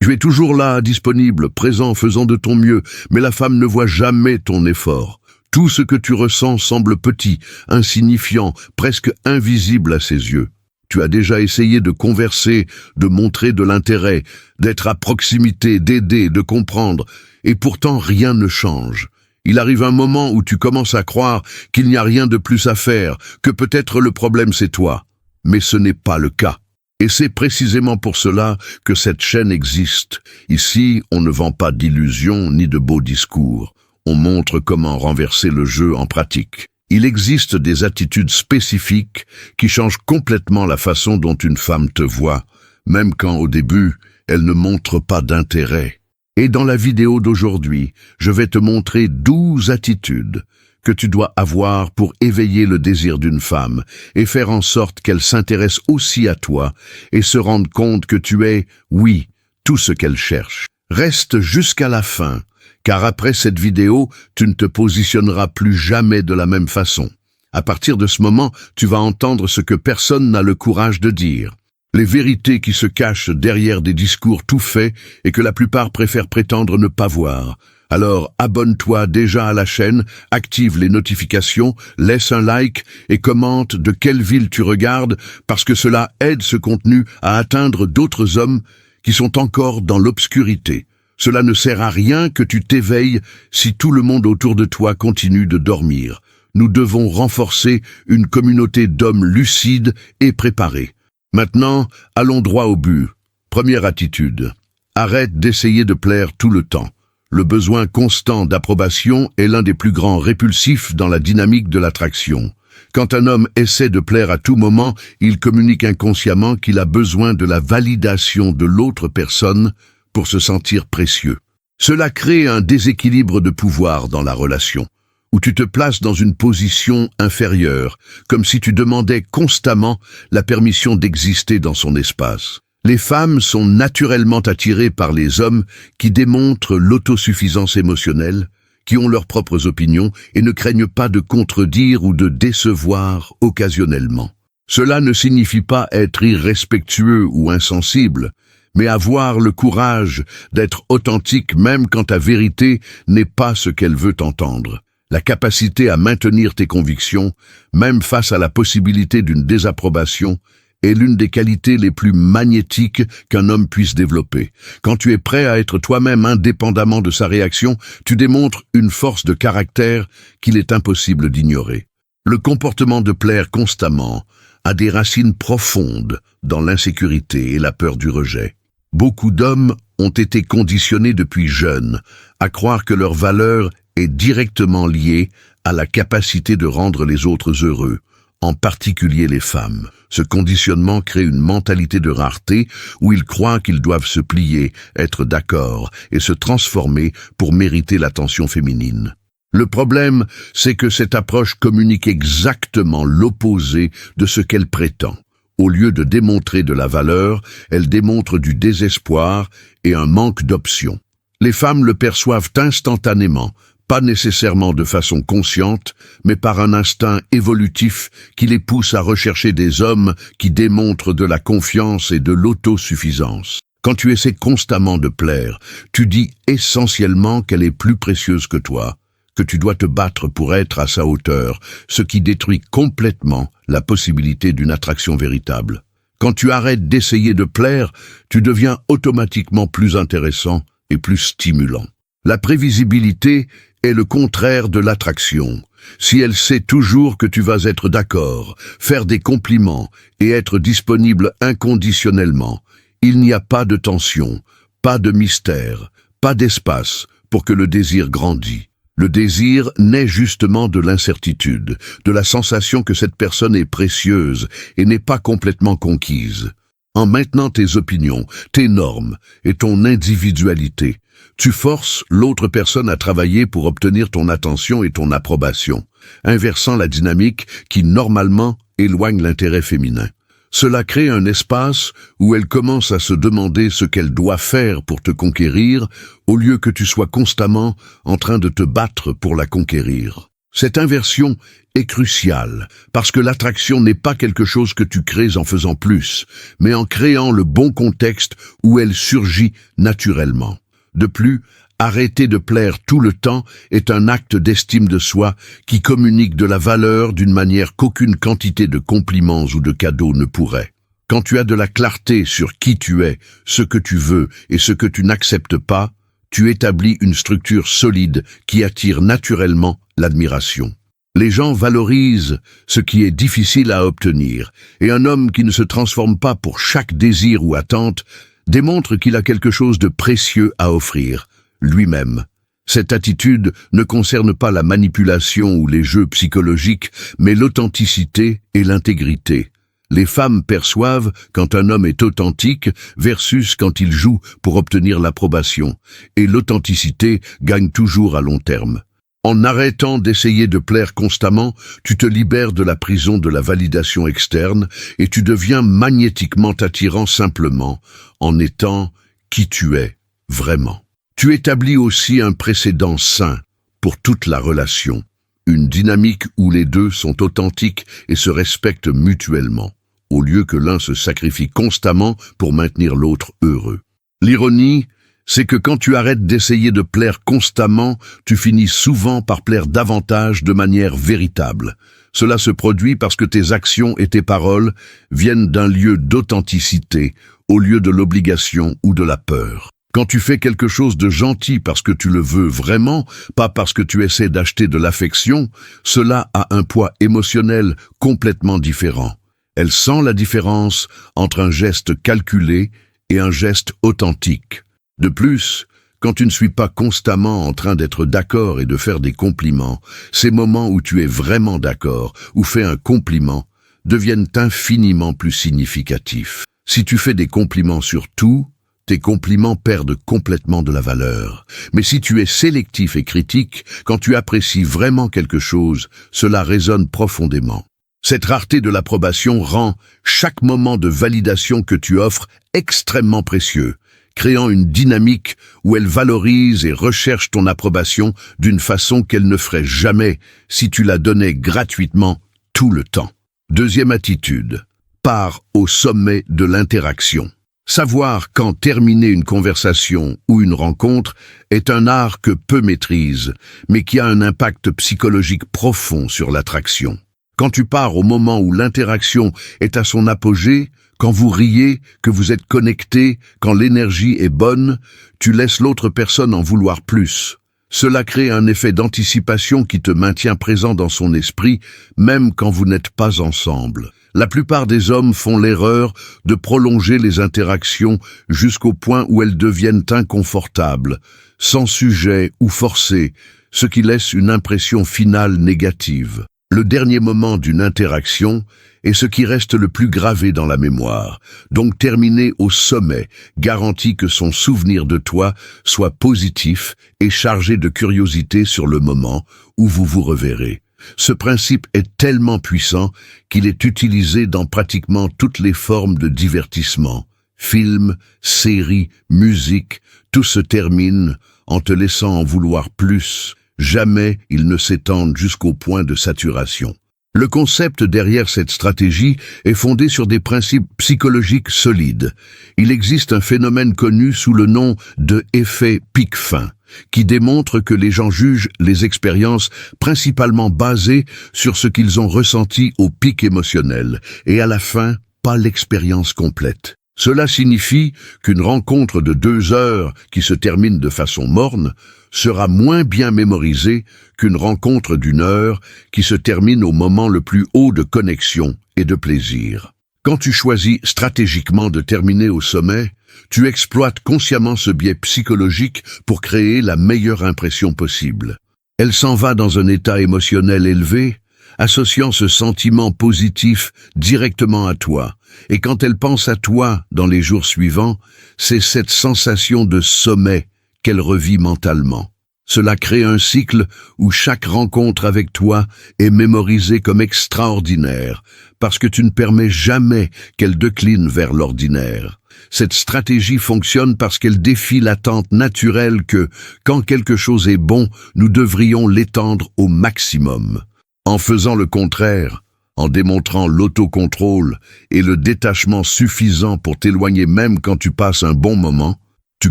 Tu es toujours là, disponible, présent, faisant de ton mieux, mais la femme ne voit jamais ton effort. Tout ce que tu ressens semble petit, insignifiant, presque invisible à ses yeux. Tu as déjà essayé de converser, de montrer de l'intérêt, d'être à proximité, d'aider, de comprendre, et pourtant rien ne change. Il arrive un moment où tu commences à croire qu'il n'y a rien de plus à faire, que peut-être le problème c'est toi. Mais ce n'est pas le cas. Et c'est précisément pour cela que cette chaîne existe. Ici, on ne vend pas d'illusions ni de beaux discours. On montre comment renverser le jeu en pratique. Il existe des attitudes spécifiques qui changent complètement la façon dont une femme te voit, même quand au début, elle ne montre pas d'intérêt. Et dans la vidéo d'aujourd'hui, je vais te montrer 12 attitudes que tu dois avoir pour éveiller le désir d'une femme et faire en sorte qu'elle s'intéresse aussi à toi et se rende compte que tu es, oui, tout ce qu'elle cherche. Reste jusqu'à la fin, car après cette vidéo, tu ne te positionneras plus jamais de la même façon. À partir de ce moment, tu vas entendre ce que personne n'a le courage de dire. Les vérités qui se cachent derrière des discours tout faits et que la plupart préfèrent prétendre ne pas voir. Alors abonne-toi déjà à la chaîne, active les notifications, laisse un like et commente de quelle ville tu regardes parce que cela aide ce contenu à atteindre d'autres hommes qui sont encore dans l'obscurité. Cela ne sert à rien que tu t'éveilles si tout le monde autour de toi continue de dormir. Nous devons renforcer une communauté d'hommes lucides et préparés. Maintenant, allons droit au but. Première attitude. Arrête d'essayer de plaire tout le temps. Le besoin constant d'approbation est l'un des plus grands répulsifs dans la dynamique de l'attraction. Quand un homme essaie de plaire à tout moment, il communique inconsciemment qu'il a besoin de la validation de l'autre personne pour se sentir précieux. Cela crée un déséquilibre de pouvoir dans la relation, où tu te places dans une position inférieure, comme si tu demandais constamment la permission d'exister dans son espace. Les femmes sont naturellement attirées par les hommes qui démontrent l'autosuffisance émotionnelle, qui ont leurs propres opinions et ne craignent pas de contredire ou de décevoir occasionnellement. Cela ne signifie pas être irrespectueux ou insensible, mais avoir le courage d'être authentique même quand ta vérité n'est pas ce qu'elle veut entendre. La capacité à maintenir tes convictions, même face à la possibilité d'une désapprobation, est l'une des qualités les plus magnétiques qu'un homme puisse développer. Quand tu es prêt à être toi-même indépendamment de sa réaction, tu démontres une force de caractère qu'il est impossible d'ignorer. Le comportement de plaire constamment a des racines profondes dans l'insécurité et la peur du rejet. Beaucoup d'hommes ont été conditionnés depuis jeunes à croire que leur valeur est directement liée à la capacité de rendre les autres heureux, en particulier les femmes. Ce conditionnement crée une mentalité de rareté où ils croient qu'ils doivent se plier, être d'accord et se transformer pour mériter l'attention féminine. Le problème, c'est que cette approche communique exactement l'opposé de ce qu'elle prétend. Au lieu de démontrer de la valeur, elle démontre du désespoir et un manque d'options. Les femmes le perçoivent instantanément, pas nécessairement de façon consciente, mais par un instinct évolutif qui les pousse à rechercher des hommes qui démontrent de la confiance et de l'autosuffisance. Quand tu essaies constamment de plaire, tu dis essentiellement qu'elle est plus précieuse que toi, que tu dois te battre pour être à sa hauteur, ce qui détruit complètement la possibilité d'une attraction véritable. Quand tu arrêtes d'essayer de plaire, tu deviens automatiquement plus intéressant et plus stimulant. La prévisibilité est le contraire de l'attraction. Si elle sait toujours que tu vas être d'accord, faire des compliments et être disponible inconditionnellement, il n'y a pas de tension, pas de mystère, pas d'espace pour que le désir grandisse. Le désir naît justement de l'incertitude, de la sensation que cette personne est précieuse et n'est pas complètement conquise. En maintenant tes opinions, tes normes et ton individualité, tu forces l'autre personne à travailler pour obtenir ton attention et ton approbation, inversant la dynamique qui normalement éloigne l'intérêt féminin. Cela crée un espace où elle commence à se demander ce qu'elle doit faire pour te conquérir, au lieu que tu sois constamment en train de te battre pour la conquérir. Cette inversion est cruciale, parce que l'attraction n'est pas quelque chose que tu crées en faisant plus, mais en créant le bon contexte où elle surgit naturellement. De plus, arrêter de plaire tout le temps est un acte d'estime de soi qui communique de la valeur d'une manière qu'aucune quantité de compliments ou de cadeaux ne pourrait. Quand tu as de la clarté sur qui tu es, ce que tu veux et ce que tu n'acceptes pas, tu établis une structure solide qui attire naturellement l'admiration. Les gens valorisent ce qui est difficile à obtenir, et un homme qui ne se transforme pas pour chaque désir ou attente démontre qu'il a quelque chose de précieux à offrir, lui-même. Cette attitude ne concerne pas la manipulation ou les jeux psychologiques, mais l'authenticité et l'intégrité. Les femmes perçoivent quand un homme est authentique versus quand il joue pour obtenir l'approbation, et l'authenticité gagne toujours à long terme. En arrêtant d'essayer de plaire constamment, tu te libères de la prison de la validation externe et tu deviens magnétiquement attirant simplement en étant qui tu es vraiment. Tu établis aussi un précédent sain pour toute la relation, une dynamique où les deux sont authentiques et se respectent mutuellement, au lieu que l'un se sacrifie constamment pour maintenir l'autre heureux. L'ironie, c'est que quand tu arrêtes d'essayer de plaire constamment, tu finis souvent par plaire davantage de manière véritable. Cela se produit parce que tes actions et tes paroles viennent d'un lieu d'authenticité, au lieu de l'obligation ou de la peur. Quand tu fais quelque chose de gentil parce que tu le veux vraiment, pas parce que tu essaies d'acheter de l'affection, cela a un poids émotionnel complètement différent. Elle sent la différence entre un geste calculé et un geste authentique. De plus, quand tu ne suis pas constamment en train d'être d'accord et de faire des compliments, ces moments où tu es vraiment d'accord ou fais un compliment deviennent infiniment plus significatifs. Si tu fais des compliments sur tout, tes compliments perdent complètement de la valeur. Mais si tu es sélectif et critique, quand tu apprécies vraiment quelque chose, cela résonne profondément. Cette rareté de l'approbation rend chaque moment de validation que tu offres extrêmement précieux, créant une dynamique où elle valorise et recherche ton approbation d'une façon qu'elle ne ferait jamais si tu la donnais gratuitement tout le temps. Deuxième attitude, pars au sommet de l'interaction. Savoir quand terminer une conversation ou une rencontre est un art que peu maîtrisent, mais qui a un impact psychologique profond sur l'attraction. Quand tu pars au moment où l'interaction est à son apogée, quand vous riez, que vous êtes connecté, quand l'énergie est bonne, tu laisses l'autre personne en vouloir plus. Cela crée un effet d'anticipation qui te maintient présent dans son esprit, même quand vous n'êtes pas ensemble. La plupart des hommes font l'erreur de prolonger les interactions jusqu'au point où elles deviennent inconfortables, sans sujet ou forcées, ce qui laisse une impression finale négative. Le dernier moment d'une interaction est ce qui reste le plus gravé dans la mémoire, donc terminer au sommet garantit que son souvenir de toi soit positif et chargé de curiosité sur le moment où vous vous reverrez. Ce principe est tellement puissant qu'il est utilisé dans pratiquement toutes les formes de divertissement. Films, séries, musique, tout se termine en te laissant en vouloir plus. Jamais ils ne s'étendent jusqu'au point de saturation. Le concept derrière cette stratégie est fondé sur des principes psychologiques solides. Il existe un phénomène connu sous le nom de effet pic-fin, qui démontre que les gens jugent les expériences principalement basées sur ce qu'ils ont ressenti au pic émotionnel, et à la fin, pas l'expérience complète. Cela signifie qu'une rencontre de 2 heures qui se termine de façon morne sera moins bien mémorisée qu'une rencontre d'1 heure qui se termine au moment le plus haut de connexion et de plaisir. Quand tu choisis stratégiquement de terminer au sommet, tu exploites consciemment ce biais psychologique pour créer la meilleure impression possible. Elle s'en va dans un état émotionnel élevé, associant ce sentiment positif directement à toi. Et quand elle pense à toi dans les jours suivants, c'est cette sensation de sommet qu'elle revit mentalement. Cela crée un cycle où chaque rencontre avec toi est mémorisée comme extraordinaire, parce que tu ne permets jamais qu'elle décline vers l'ordinaire. Cette stratégie fonctionne parce qu'elle défie l'attente naturelle que, quand quelque chose est bon, nous devrions l'étendre au maximum. En faisant le contraire, en démontrant l'autocontrôle et le détachement suffisant pour t'éloigner même quand tu passes un bon moment, tu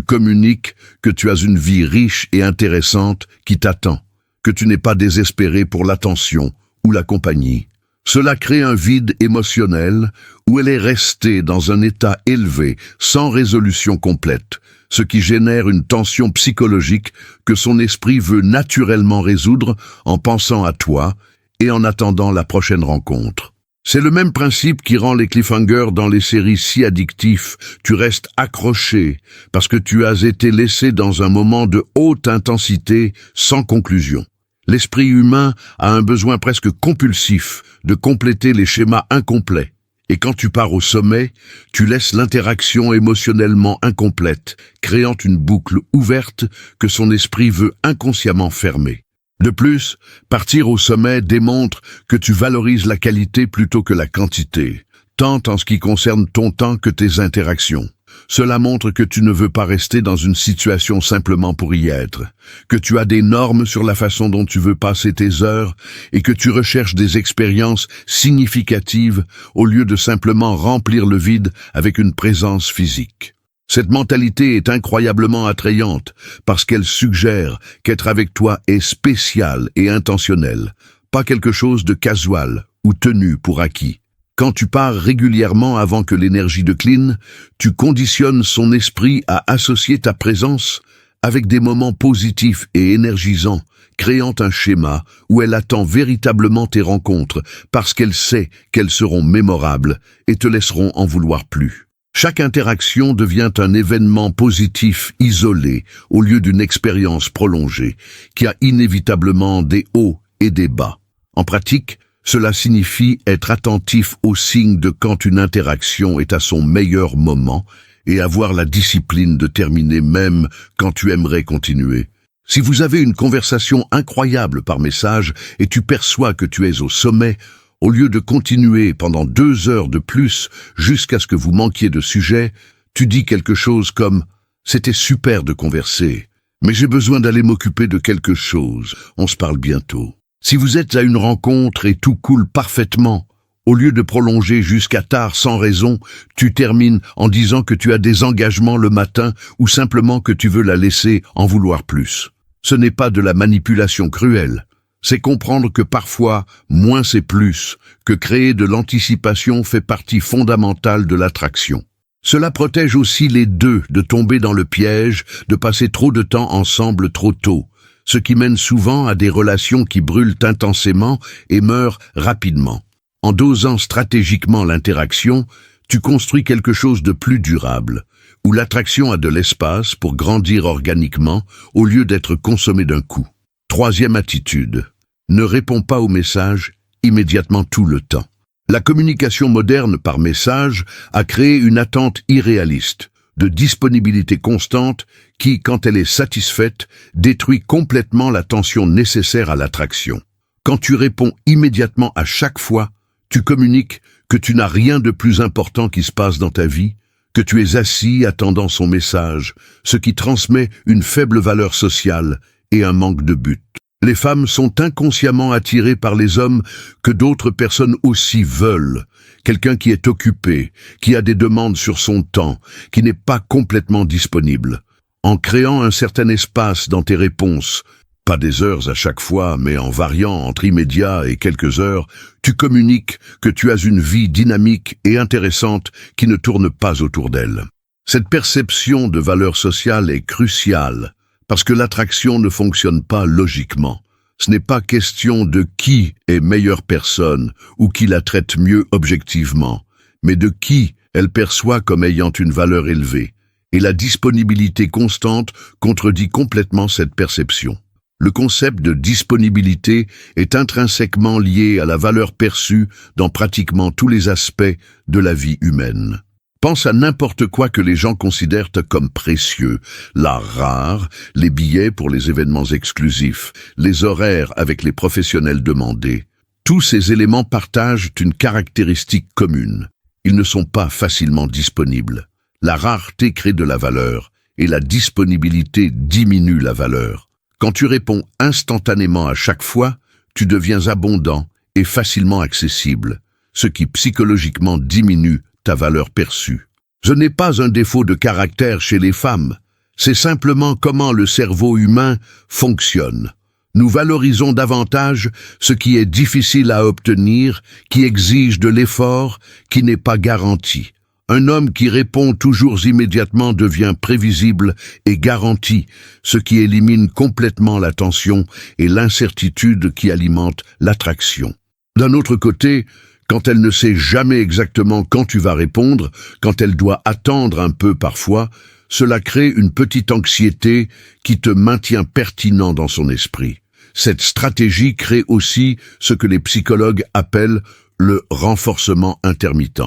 communiques que tu as une vie riche et intéressante qui t'attend, que tu n'es pas désespéré pour l'attention ou la compagnie. Cela crée un vide émotionnel où elle est restée dans un état élevé, sans résolution complète, ce qui génère une tension psychologique que son esprit veut naturellement résoudre en pensant à toi et en attendant la prochaine rencontre. C'est le même principe qui rend les cliffhangers dans les séries si addictifs. Tu restes accroché parce que tu as été laissé dans un moment de haute intensité sans conclusion. L'esprit humain a un besoin presque compulsif de compléter les schémas incomplets. Et quand tu pars au sommet, tu laisses l'interaction émotionnellement incomplète, créant une boucle ouverte que son esprit veut inconsciemment fermer. De plus, partir au sommet démontre que tu valorises la qualité plutôt que la quantité, tant en ce qui concerne ton temps que tes interactions. Cela montre que tu ne veux pas rester dans une situation simplement pour y être, que tu as des normes sur la façon dont tu veux passer tes heures et que tu recherches des expériences significatives au lieu de simplement remplir le vide avec une présence physique. Cette mentalité est incroyablement attrayante parce qu'elle suggère qu'être avec toi est spécial et intentionnel, pas quelque chose de casual ou tenu pour acquis. Quand tu pars régulièrement avant que l'énergie décline, tu conditionnes son esprit à associer ta présence avec des moments positifs et énergisants, créant un schéma où elle attend véritablement tes rencontres parce qu'elle sait qu'elles seront mémorables et te laisseront en vouloir plus. Chaque interaction devient un événement positif isolé au lieu d'une expérience prolongée qui a inévitablement des hauts et des bas. En pratique, cela signifie être attentif aux signes de quand une interaction est à son meilleur moment et avoir la discipline de terminer même quand tu aimerais continuer. Si vous avez une conversation incroyable par message et tu perçois que tu es au sommet, au lieu de continuer pendant 2 heures de plus jusqu'à ce que vous manquiez de sujet, tu dis quelque chose comme « C'était super de converser, mais j'ai besoin d'aller m'occuper de quelque chose, on se parle bientôt ». Si vous êtes à une rencontre et tout coule parfaitement, au lieu de prolonger jusqu'à tard sans raison, tu termines en disant que tu as des engagements le matin ou simplement que tu veux la laisser en vouloir plus. Ce n'est pas de la manipulation cruelle. C'est comprendre que parfois, moins c'est plus, que créer de l'anticipation fait partie fondamentale de l'attraction. Cela protège aussi les deux de tomber dans le piège, de passer trop de temps ensemble trop tôt, ce qui mène souvent à des relations qui brûlent intensément et meurent rapidement. En dosant stratégiquement l'interaction, tu construis quelque chose de plus durable, où l'attraction a de l'espace pour grandir organiquement au lieu d'être consommée d'un coup. Troisième attitude, ne réponds pas aux messages immédiatement tout le temps. La communication moderne par message a créé une attente irréaliste, de disponibilité constante qui, quand elle est satisfaite, détruit complètement la tension nécessaire à l'attraction. Quand tu réponds immédiatement à chaque fois, tu communiques que tu n'as rien de plus important qui se passe dans ta vie, que tu es assis attendant son message, ce qui transmet une faible valeur sociale et un manque de but. Les femmes sont inconsciemment attirées par les hommes que d'autres personnes aussi veulent. Quelqu'un qui est occupé, qui a des demandes sur son temps, qui n'est pas complètement disponible. En créant un certain espace dans tes réponses, pas des heures à chaque fois, mais en variant entre immédiat et quelques heures, tu communiques que tu as une vie dynamique et intéressante qui ne tourne pas autour d'elle. Cette perception de valeur sociale est cruciale, parce que l'attraction ne fonctionne pas logiquement. Ce n'est pas question de qui est meilleure personne ou qui la traite mieux objectivement, mais de qui elle perçoit comme ayant une valeur élevée. Et la disponibilité constante contredit complètement cette perception. Le concept de disponibilité est intrinsèquement lié à la valeur perçue dans pratiquement tous les aspects de la vie humaine. Pense à n'importe quoi que les gens considèrent comme précieux, l'art rare, les billets pour les événements exclusifs, les horaires avec les professionnels demandés. Tous ces éléments partagent une caractéristique commune. Ils ne sont pas facilement disponibles. La rareté crée de la valeur, et la disponibilité diminue la valeur. Quand tu réponds instantanément à chaque fois, tu deviens abondant et facilement accessible, ce qui psychologiquement diminue ta valeur perçue. Ce n'est pas un défaut de caractère chez les femmes, c'est simplement comment le cerveau humain fonctionne. Nous valorisons davantage ce qui est difficile à obtenir, qui exige de l'effort, qui n'est pas garanti. Un homme qui répond toujours immédiatement devient prévisible et garanti, ce qui élimine complètement la tension et l'incertitude qui alimentent l'attraction. D'un autre côté, quand elle ne sait jamais exactement quand tu vas répondre, quand elle doit attendre un peu parfois, cela crée une petite anxiété qui te maintient pertinent dans son esprit. Cette stratégie crée aussi ce que les psychologues appellent le renforcement intermittent.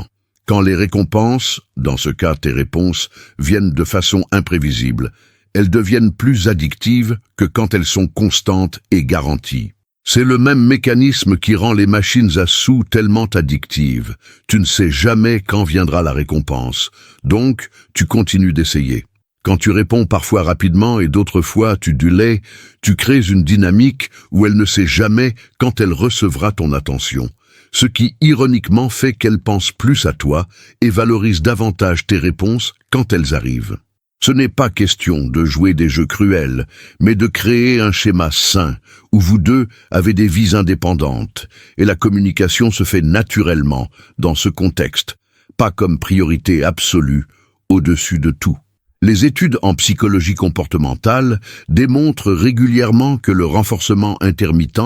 Quand les récompenses, dans ce cas tes réponses, viennent de façon imprévisible, elles deviennent plus addictives que quand elles sont constantes et garanties. C'est le même mécanisme qui rend les machines à sous tellement addictives. Tu ne sais jamais quand viendra la récompense, donc tu continues d'essayer. Quand tu réponds parfois rapidement et d'autres fois tu délais, tu crées une dynamique où elle ne sait jamais quand elle recevra ton attention. Ce qui ironiquement fait qu'elle pense plus à toi et valorise davantage tes réponses quand elles arrivent. Ce n'est pas question de jouer des jeux cruels, mais de créer un schéma sain, où vous deux avez des vies indépendantes, et la communication se fait naturellement dans ce contexte, pas comme priorité absolue, au-dessus de tout. Les études en psychologie comportementale démontrent régulièrement que le renforcement intermittent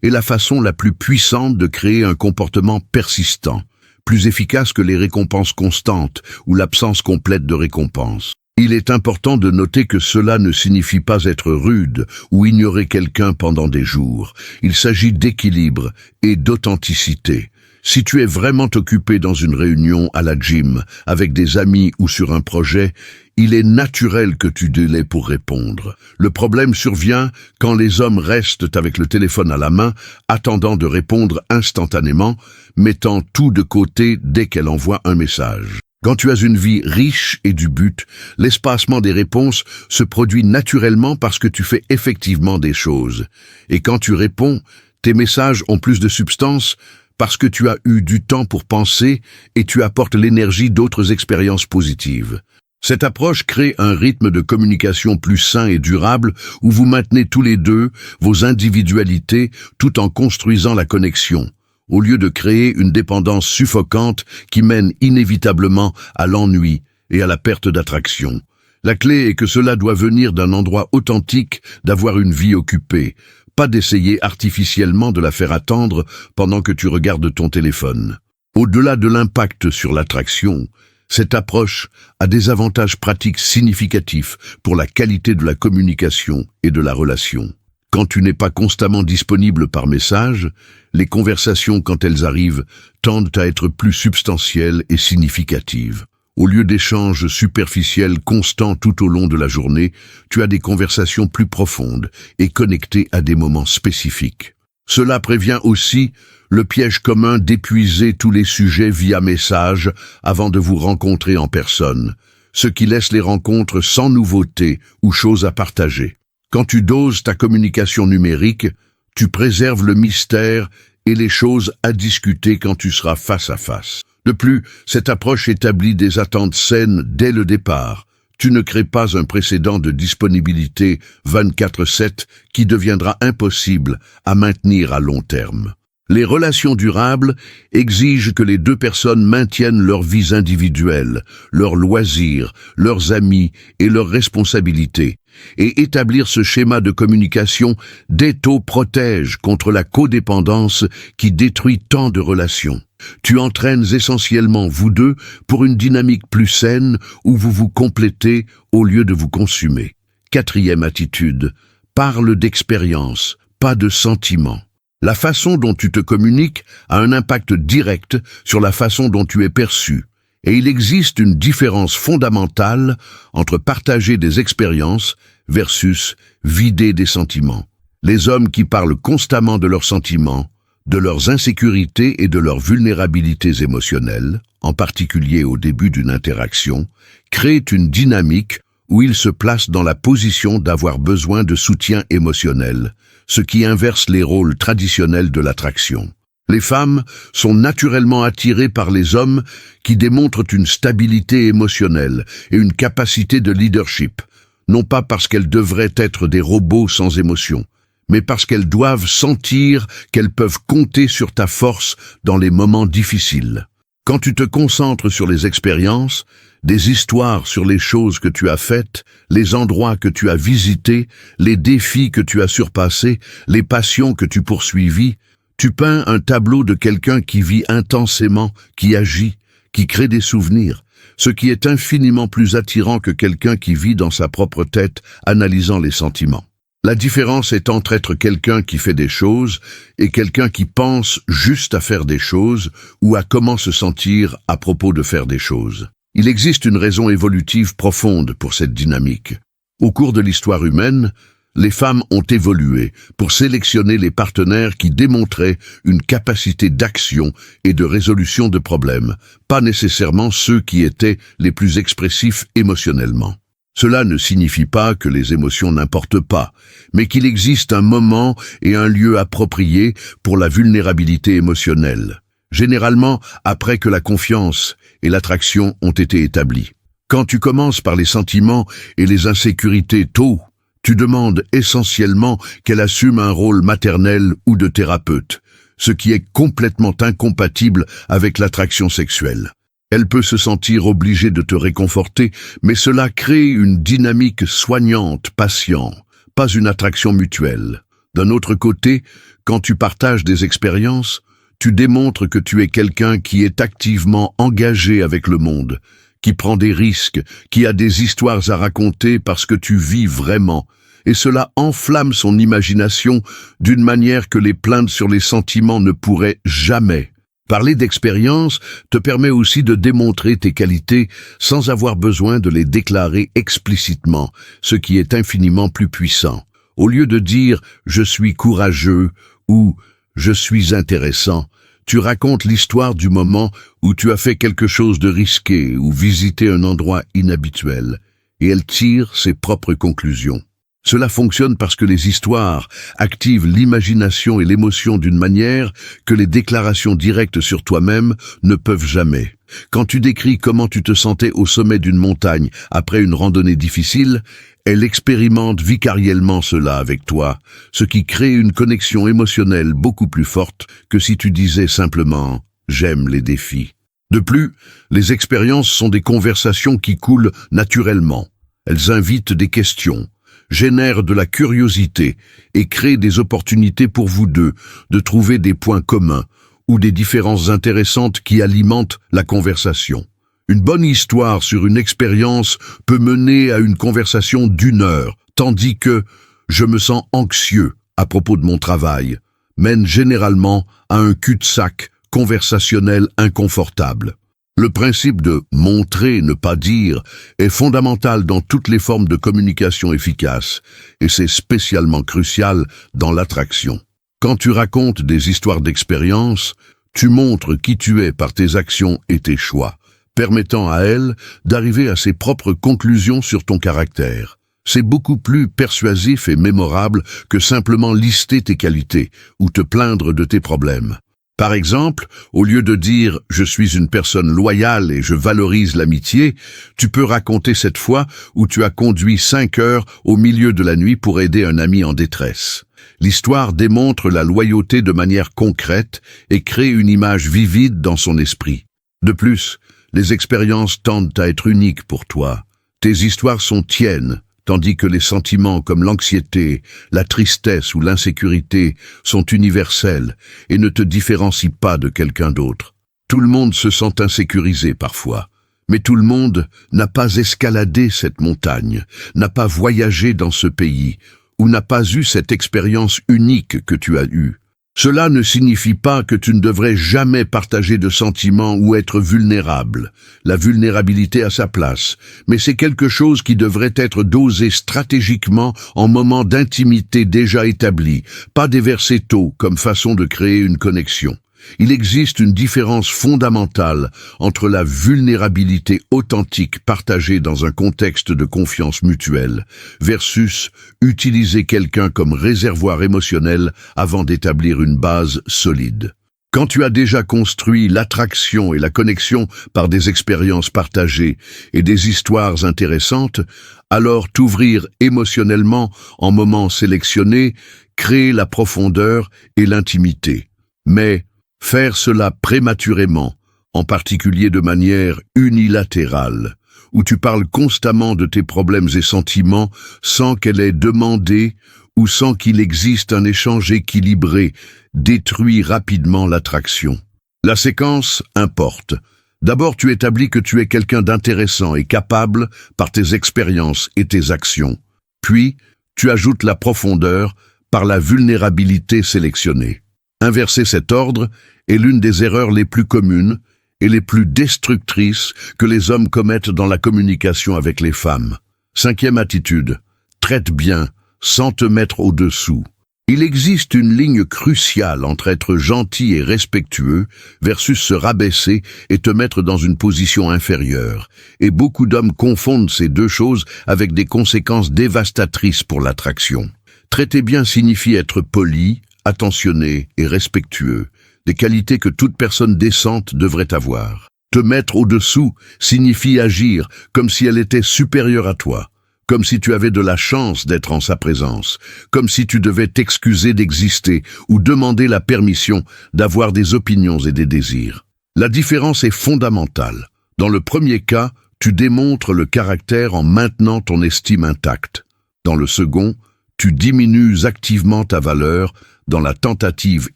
est la façon la plus puissante de créer un comportement persistant, plus efficace que les récompenses constantes ou l'absence complète de récompenses. Il est important de noter que cela ne signifie pas être rude ou ignorer quelqu'un pendant des jours. Il s'agit d'équilibre et d'authenticité. Si tu es vraiment occupé dans une réunion à la gym, avec des amis ou sur un projet, il est naturel que tu délais pour répondre. Le problème survient quand les hommes restent avec le téléphone à la main, attendant de répondre instantanément, mettant tout de côté dès qu'elle envoie un message. Quand tu as une vie riche et du but, l'espacement des réponses se produit naturellement parce que tu fais effectivement des choses. Et quand tu réponds, tes messages ont plus de substance parce que tu as eu du temps pour penser et tu apportes l'énergie d'autres expériences positives. Cette approche crée un rythme de communication plus sain et durable où vous maintenez tous les deux vos individualités tout en construisant la connexion, au lieu de créer une dépendance suffocante qui mène inévitablement à l'ennui et à la perte d'attraction. La clé est que cela doit venir d'un endroit authentique, d'avoir une vie occupée, pas d'essayer artificiellement de la faire attendre pendant que tu regardes ton téléphone. Au-delà de l'impact sur l'attraction, cette approche a des avantages pratiques significatifs pour la qualité de la communication et de la relation. Quand tu n'es pas constamment disponible par message, les conversations, quand elles arrivent, tendent à être plus substantielles et significatives. Au lieu d'échanges superficiels constants tout au long de la journée, tu as des conversations plus profondes et connectées à des moments spécifiques. Cela prévient aussi le piège commun d'épuiser tous les sujets via message avant de vous rencontrer en personne, ce qui laisse les rencontres sans nouveauté ou choses à partager. Quand tu doses ta communication numérique, tu préserves le mystère et les choses à discuter quand tu seras face à face. De plus, cette approche établit des attentes saines dès le départ. Tu ne crées pas un précédent de disponibilité 24/7 qui deviendra impossible à maintenir à long terme. Les relations durables exigent que les deux personnes maintiennent leurs vies individuelles, leurs loisirs, leurs amis et leurs responsabilités. Et établir ce schéma de communication dès tôt protège contre la codépendance qui détruit tant de relations. Tu entraînes essentiellement vous deux pour une dynamique plus saine où vous vous complétez au lieu de vous consumer. 4e attitude, parle d'expérience, pas de sentiments. La façon dont tu te communiques a un impact direct sur la façon dont tu es perçu. Et il existe une différence fondamentale entre partager des expériences versus vider des sentiments. Les hommes qui parlent constamment de leurs sentiments de leurs insécurités et de leurs vulnérabilités émotionnelles, en particulier au début d'une interaction, créent une dynamique où ils se placent dans la position d'avoir besoin de soutien émotionnel, ce qui inverse les rôles traditionnels de l'attraction. Les femmes sont naturellement attirées par les hommes qui démontrent une stabilité émotionnelle et une capacité de leadership, non pas parce qu'elles devraient être des robots sans émotion, mais parce qu'elles doivent sentir qu'elles peuvent compter sur ta force dans les moments difficiles. Quand tu te concentres sur les expériences, des histoires sur les choses que tu as faites, les endroits que tu as visités, les défis que tu as surpassés, les passions que tu poursuivis, tu peins un tableau de quelqu'un qui vit intensément, qui agit, qui crée des souvenirs, ce qui est infiniment plus attirant que quelqu'un qui vit dans sa propre tête, analysant les sentiments. La différence est entre être quelqu'un qui fait des choses et quelqu'un qui pense juste à faire des choses ou à comment se sentir à propos de faire des choses. Il existe une raison évolutive profonde pour cette dynamique. Au cours de l'histoire humaine, les femmes ont évolué pour sélectionner les partenaires qui démontraient une capacité d'action et de résolution de problèmes, pas nécessairement ceux qui étaient les plus expressifs émotionnellement. Cela ne signifie pas que les émotions n'importent pas, mais qu'il existe un moment et un lieu appropriés pour la vulnérabilité émotionnelle, généralement après que la confiance et l'attraction ont été établies. Quand tu commences par les sentiments et les insécurités tôt, tu demandes essentiellement qu'elle assume un rôle maternel ou de thérapeute, ce qui est complètement incompatible avec l'attraction sexuelle. Elle peut se sentir obligée de te réconforter, mais cela crée une dynamique soignante, patient, pas une attraction mutuelle. D'un autre côté, quand tu partages des expériences, tu démontres que tu es quelqu'un qui est activement engagé avec le monde, qui prend des risques, qui a des histoires à raconter parce que tu vis vraiment, et cela enflamme son imagination d'une manière que les plaintes sur les sentiments ne pourraient jamais. Parler d'expérience te permet aussi de démontrer tes qualités sans avoir besoin de les déclarer explicitement, ce qui est infiniment plus puissant. Au lieu de dire « je suis courageux » ou « je suis intéressant », tu racontes l'histoire du moment où tu as fait quelque chose de risqué ou visité un endroit inhabituel, et elle tire ses propres conclusions. Cela fonctionne parce que les histoires activent l'imagination et l'émotion d'une manière que les déclarations directes sur toi-même ne peuvent jamais. Quand tu décris comment tu te sentais au sommet d'une montagne après une randonnée difficile, elle expérimente vicariellement cela avec toi, ce qui crée une connexion émotionnelle beaucoup plus forte que si tu disais simplement « j'aime les défis ». De plus, les expériences sont des conversations qui coulent naturellement. Elles invitent des questions, génèrent de la curiosité et créent des opportunités pour vous deux de trouver des points communs ou des différences intéressantes qui alimentent la conversation. Une bonne histoire sur une expérience peut mener à une conversation d'1 heure, tandis que « je me sens anxieux à propos de mon travail » mène généralement à un cul-de-sac conversationnel inconfortable. Le principe de « montrer, ne pas dire » est fondamental dans toutes les formes de communication efficace, et c'est spécialement crucial dans l'attraction. Quand tu racontes des histoires d'expérience, tu montres qui tu es par tes actions et tes choix, permettant à elle d'arriver à ses propres conclusions sur ton caractère. C'est beaucoup plus persuasif et mémorable que simplement lister tes qualités ou te plaindre de tes problèmes. Par exemple, au lieu de dire « je suis une personne loyale et je valorise l'amitié », tu peux raconter cette fois où tu as conduit 5 heures au milieu de la nuit pour aider un ami en détresse. L'histoire démontre la loyauté de manière concrète et crée une image vivide dans son esprit. De plus, les expériences tendent à être uniques pour toi. Tes histoires sont tiennes, tandis que les sentiments comme l'anxiété, la tristesse ou l'insécurité sont universels et ne te différencient pas de quelqu'un d'autre. Tout le monde se sent insécurisé parfois, mais tout le monde n'a pas escaladé cette montagne, n'a pas voyagé dans ce pays ou n'a pas eu cette expérience unique que tu as eue. Cela ne signifie pas que tu ne devrais jamais partager de sentiments ou être vulnérable. La vulnérabilité a sa place, mais c'est quelque chose qui devrait être dosé stratégiquement en moments d'intimité déjà établis, pas déversé tôt comme façon de créer une connexion. Il existe une différence fondamentale entre la vulnérabilité authentique partagée dans un contexte de confiance mutuelle versus utiliser quelqu'un comme réservoir émotionnel avant d'établir une base solide. Quand tu as déjà construit l'attraction et la connexion par des expériences partagées et des histoires intéressantes, alors t'ouvrir émotionnellement en moments sélectionnés crée la profondeur et l'intimité. Mais faire cela prématurément, en particulier de manière unilatérale, où tu parles constamment de tes problèmes et sentiments sans qu'elle ait demandé ou sans qu'il existe un échange équilibré, détruit rapidement l'attraction. La séquence importe. D'abord, tu établis que tu es quelqu'un d'intéressant et capable par tes expériences et tes actions. Puis, tu ajoutes la profondeur par la vulnérabilité sélectionnée. Inverser cet ordre est l'une des erreurs les plus communes et les plus destructrices que les hommes commettent dans la communication avec les femmes. 5e attitude, traite bien, sans te mettre au-dessous. Il existe une ligne cruciale entre être gentil et respectueux versus se rabaisser et te mettre dans une position inférieure. Et beaucoup d'hommes confondent ces deux choses avec des conséquences dévastatrices pour l'attraction. Traiter bien signifie être poli, attentionné et respectueux, des qualités que toute personne décente devrait avoir. Te mettre au-dessous signifie agir comme si elle était supérieure à toi, comme si tu avais de la chance d'être en sa présence, comme si tu devais t'excuser d'exister ou demander la permission d'avoir des opinions et des désirs. La différence est fondamentale. Dans le premier cas, tu démontres le caractère en maintenant ton estime intacte. Dans le second, tu diminues activement ta valeur dans la tentative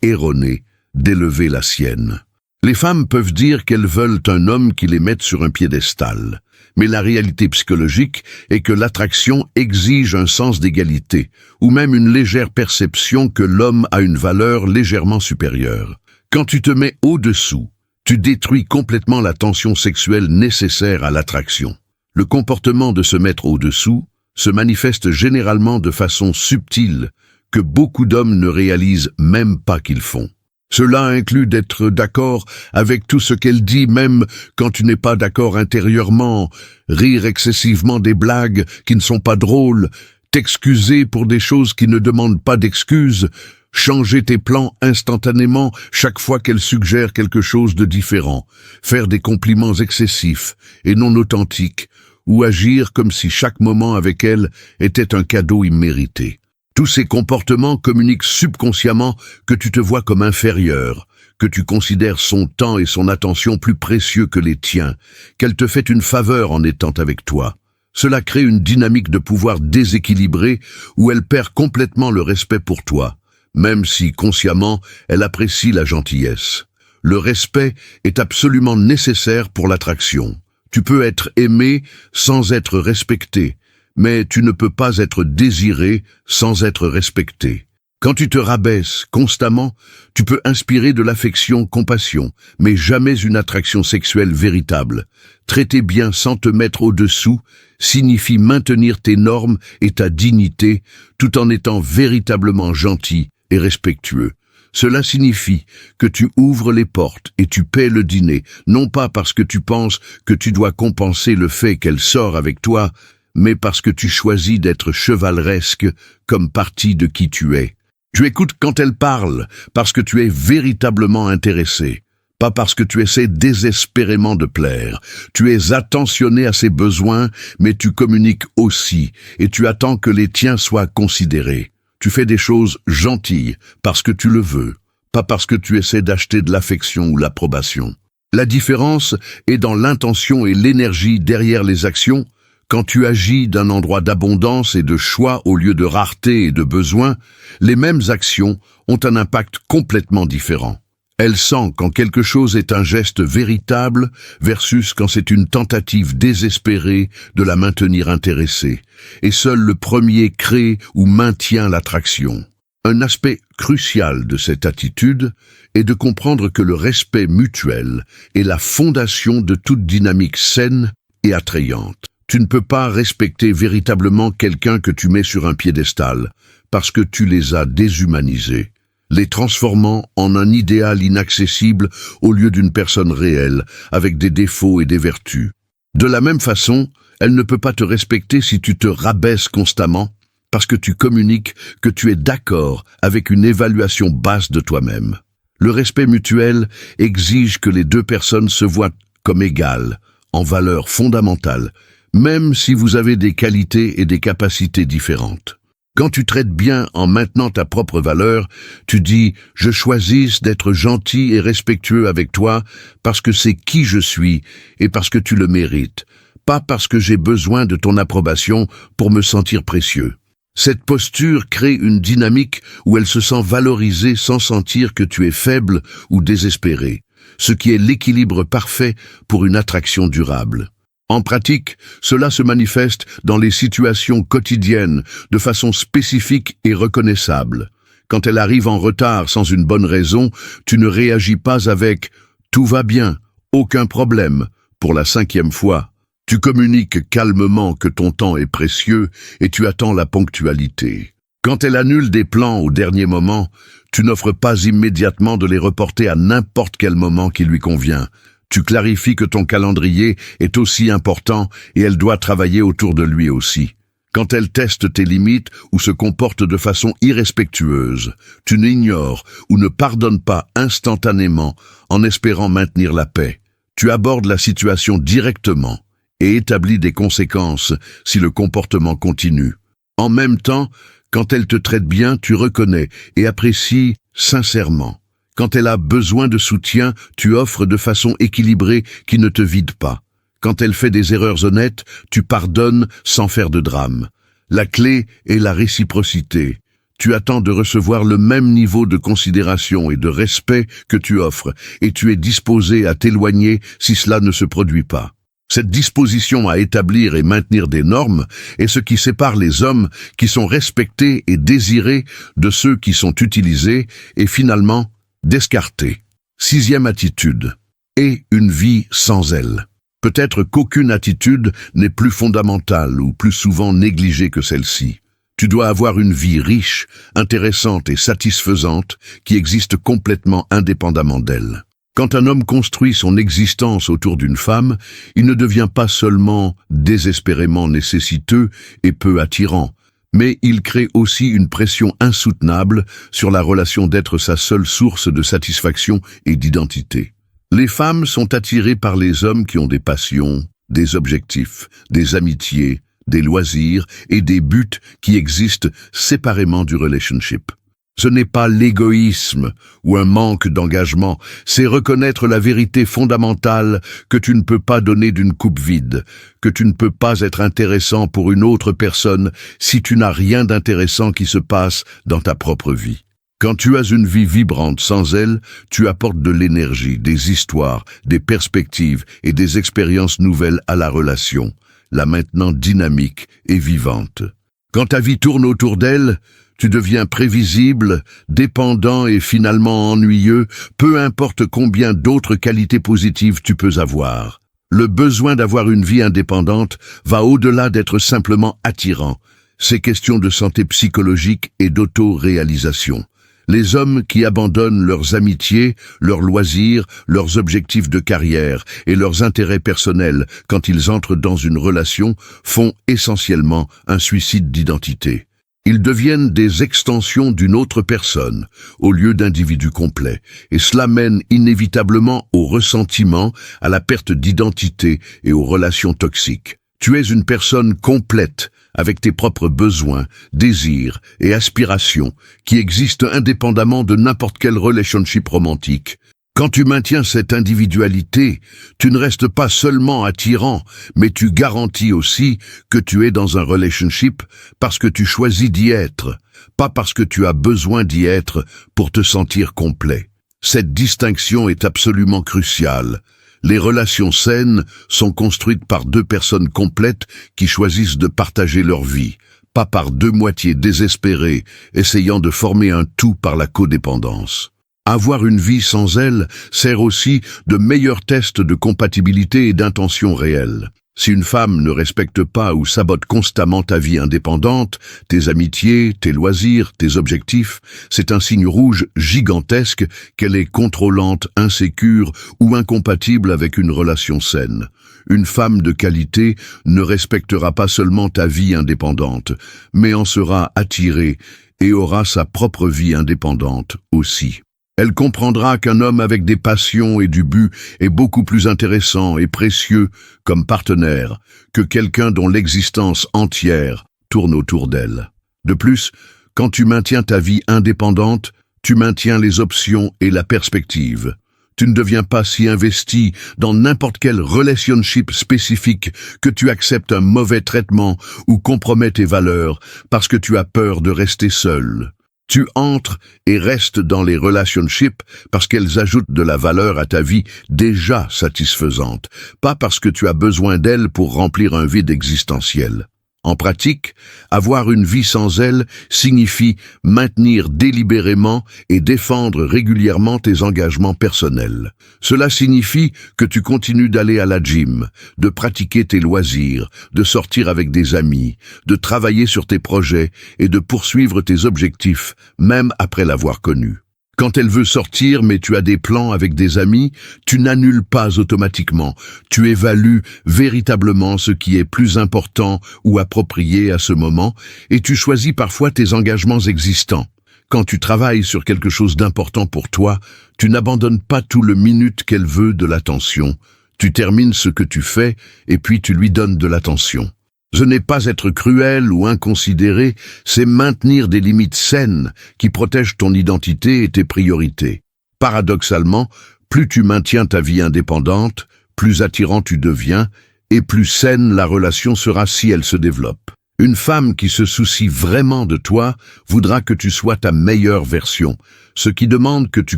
erronée d'élever la sienne. Les femmes peuvent dire qu'elles veulent un homme qui les mette sur un piédestal, mais la réalité psychologique est que l'attraction exige un sens d'égalité, ou même une légère perception que l'homme a une valeur légèrement supérieure. Quand tu te mets au-dessous, tu détruis complètement la tension sexuelle nécessaire à l'attraction. Le comportement de se mettre au-dessous se manifeste généralement de façon subtile, que beaucoup d'hommes ne réalisent même pas qu'ils font. Cela inclut d'être d'accord avec tout ce qu'elle dit, même quand tu n'es pas d'accord intérieurement, rire excessivement des blagues qui ne sont pas drôles, t'excuser pour des choses qui ne demandent pas d'excuses, changer tes plans instantanément chaque fois qu'elle suggère quelque chose de différent, faire des compliments excessifs et non authentiques, ou agir comme si chaque moment avec elle était un cadeau immérité. Tous ces comportements communiquent subconsciemment que tu te vois comme inférieur, que tu considères son temps et son attention plus précieux que les tiens, qu'elle te fait une faveur en étant avec toi. Cela crée une dynamique de pouvoir déséquilibrée où elle perd complètement le respect pour toi, même si consciemment elle apprécie la gentillesse. Le respect est absolument nécessaire pour l'attraction. Tu peux être aimé sans être respecté, mais tu ne peux pas être désiré sans être respecté. Quand tu te rabaisses constamment, tu peux inspirer de l'affection, compassion, mais jamais une attraction sexuelle véritable. Traiter bien sans te mettre au-dessous signifie maintenir tes normes et ta dignité tout en étant véritablement gentil et respectueux. Cela signifie que tu ouvres les portes et tu paies le dîner, non pas parce que tu penses que tu dois compenser le fait qu'elle sort avec toi, mais parce que tu choisis d'être chevaleresque comme partie de qui tu es. Tu écoutes quand elle parle parce que tu es véritablement intéressé, pas parce que tu essaies désespérément de plaire. Tu es attentionné à ses besoins, mais tu communiques aussi, et tu attends que les tiens soient considérés. Tu fais des choses gentilles parce que tu le veux, pas parce que tu essaies d'acheter de l'affection ou l'approbation. La différence est dans l'intention et l'énergie derrière les actions. Quand tu agis d'un endroit d'abondance et de choix au lieu de rareté et de besoin, les mêmes actions ont un impact complètement différent. Elle sent quand quelque chose est un geste véritable versus quand c'est une tentative désespérée de la maintenir intéressée. Et seul le premier crée ou maintient l'attraction. Un aspect crucial de cette attitude est de comprendre que le respect mutuel est la fondation de toute dynamique saine et attrayante. Tu ne peux pas respecter véritablement quelqu'un que tu mets sur un piédestal, parce que tu les as déshumanisés, les transformant en un idéal inaccessible au lieu d'une personne réelle, avec des défauts et des vertus. De la même façon, elle ne peut pas te respecter si tu te rabaisses constamment, parce que tu communiques que tu es d'accord avec une évaluation basse de toi-même. Le respect mutuel exige que les deux personnes se voient comme égales, en valeurs fondamentales, même si vous avez des qualités et des capacités différentes. Quand tu traites bien en maintenant ta propre valeur, tu dis « Je choisis d'être gentil et respectueux avec toi parce que c'est qui je suis et parce que tu le mérites, pas parce que j'ai besoin de ton approbation pour me sentir précieux. » Cette posture crée une dynamique où elle se sent valorisée sans sentir que tu es faible ou désespéré, ce qui est l'équilibre parfait pour une attraction durable. En pratique, cela se manifeste dans les situations quotidiennes de façon spécifique et reconnaissable. Quand elle arrive en retard sans une bonne raison, tu ne réagis pas avec « tout va bien, aucun problème » pour la 5e fois. Tu communiques calmement que ton temps est précieux et tu attends la ponctualité. Quand elle annule des plans au dernier moment, tu n'offres pas immédiatement de les reporter à n'importe quel moment qui lui convient. Tu clarifies que ton calendrier est aussi important et elle doit travailler autour de lui aussi. Quand elle teste tes limites ou se comporte de façon irrespectueuse, tu n'ignores ou ne pardonnes pas instantanément en espérant maintenir la paix. Tu abordes la situation directement et établis des conséquences si le comportement continue. En même temps, quand elle te traite bien, tu reconnais et apprécies sincèrement. Quand elle a besoin de soutien, tu offres de façon équilibrée qui ne te vide pas. Quand elle fait des erreurs honnêtes, tu pardonnes sans faire de drame. La clé est la réciprocité. Tu attends de recevoir le même niveau de considération et de respect que tu offres, et tu es disposé à t'éloigner si cela ne se produit pas. Cette disposition à établir et maintenir des normes est ce qui sépare les hommes qui sont respectés et désirés de ceux qui sont utilisés et finalement descartés. 6e attitude. Et une vie sans elle. Peut-être qu'aucune attitude n'est plus fondamentale ou plus souvent négligée que celle-ci. Tu dois avoir une vie riche, intéressante et satisfaisante qui existe complètement indépendamment d'elle. Quand un homme construit son existence autour d'une femme, il ne devient pas seulement désespérément nécessiteux et peu attirant, mais il crée aussi une pression insoutenable sur la relation d'être sa seule source de satisfaction et d'identité. Les femmes sont attirées par les hommes qui ont des passions, des objectifs, des amitiés, des loisirs et des buts qui existent séparément du relationship. Ce n'est pas l'égoïsme ou un manque d'engagement, c'est reconnaître la vérité fondamentale que tu ne peux pas donner d'une coupe vide, que tu ne peux pas être intéressant pour une autre personne si tu n'as rien d'intéressant qui se passe dans ta propre vie. Quand tu as une vie vibrante sans elle, tu apportes de l'énergie, des histoires, des perspectives et des expériences nouvelles à la relation, la maintenant dynamique et vivante. Quand ta vie tourne autour d'elle, tu deviens prévisible, dépendant et finalement ennuyeux, peu importe combien d'autres qualités positives tu peux avoir. Le besoin d'avoir une vie indépendante va au-delà d'être simplement attirant. C'est question de santé psychologique et d'auto-réalisation. Les hommes qui abandonnent leurs amitiés, leurs loisirs, leurs objectifs de carrière et leurs intérêts personnels quand ils entrent dans une relation font essentiellement un suicide d'identité. Ils deviennent des extensions d'une autre personne, au lieu d'individus complets, et cela mène inévitablement au ressentiment, à la perte d'identité et aux relations toxiques. Tu es une personne complète, avec tes propres besoins, désirs et aspirations, qui existent indépendamment de n'importe quel relationship romantique. Quand tu maintiens cette individualité, tu ne restes pas seulement attirant, mais tu garantis aussi que tu es dans un relationship parce que tu choisis d'y être, pas parce que tu as besoin d'y être pour te sentir complet. Cette distinction est absolument cruciale. Les relations saines sont construites par deux personnes complètes qui choisissent de partager leur vie, pas par deux moitiés désespérées, essayant de former un tout par la codépendance. Avoir une vie sans elle sert aussi de meilleur test de compatibilité et d'intention réelle. Si une femme ne respecte pas ou sabote constamment ta vie indépendante, tes amitiés, tes loisirs, tes objectifs, c'est un signe rouge gigantesque qu'elle est contrôlante, insécure ou incompatible avec une relation saine. Une femme de qualité ne respectera pas seulement ta vie indépendante, mais en sera attirée et aura sa propre vie indépendante aussi. Elle comprendra qu'un homme avec des passions et du but est beaucoup plus intéressant et précieux comme partenaire que quelqu'un dont l'existence entière tourne autour d'elle. De plus, quand tu maintiens ta vie indépendante, tu maintiens les options et la perspective. Tu ne deviens pas si investi dans n'importe quel relationship spécifique que tu acceptes un mauvais traitement ou compromets tes valeurs parce que tu as peur de rester seul. Tu entres et restes dans les relationships parce qu'elles ajoutent de la valeur à ta vie déjà satisfaisante, pas parce que tu as besoin d'elles pour remplir un vide existentiel. En pratique, avoir une vie sans elle signifie maintenir délibérément et défendre régulièrement tes engagements personnels. Cela signifie que tu continues d'aller à la gym, de pratiquer tes loisirs, de sortir avec des amis, de travailler sur tes projets et de poursuivre tes objectifs, même après l'avoir connue. Quand elle veut sortir mais tu as des plans avec des amis, tu n'annules pas automatiquement. Tu évalues véritablement ce qui est plus important ou approprié à ce moment et tu choisis parfois tes engagements existants. Quand tu travailles sur quelque chose d'important pour toi, tu n'abandonnes pas tout le minute qu'elle veut de l'attention. Tu termines ce que tu fais et puis tu lui donnes de l'attention. Ce n'est pas être cruel ou inconsidéré, c'est maintenir des limites saines qui protègent ton identité et tes priorités. Paradoxalement, plus tu maintiens ta vie indépendante, plus attirant tu deviens et plus saine la relation sera si elle se développe. Une femme qui se soucie vraiment de toi voudra que tu sois ta meilleure version, ce qui demande que tu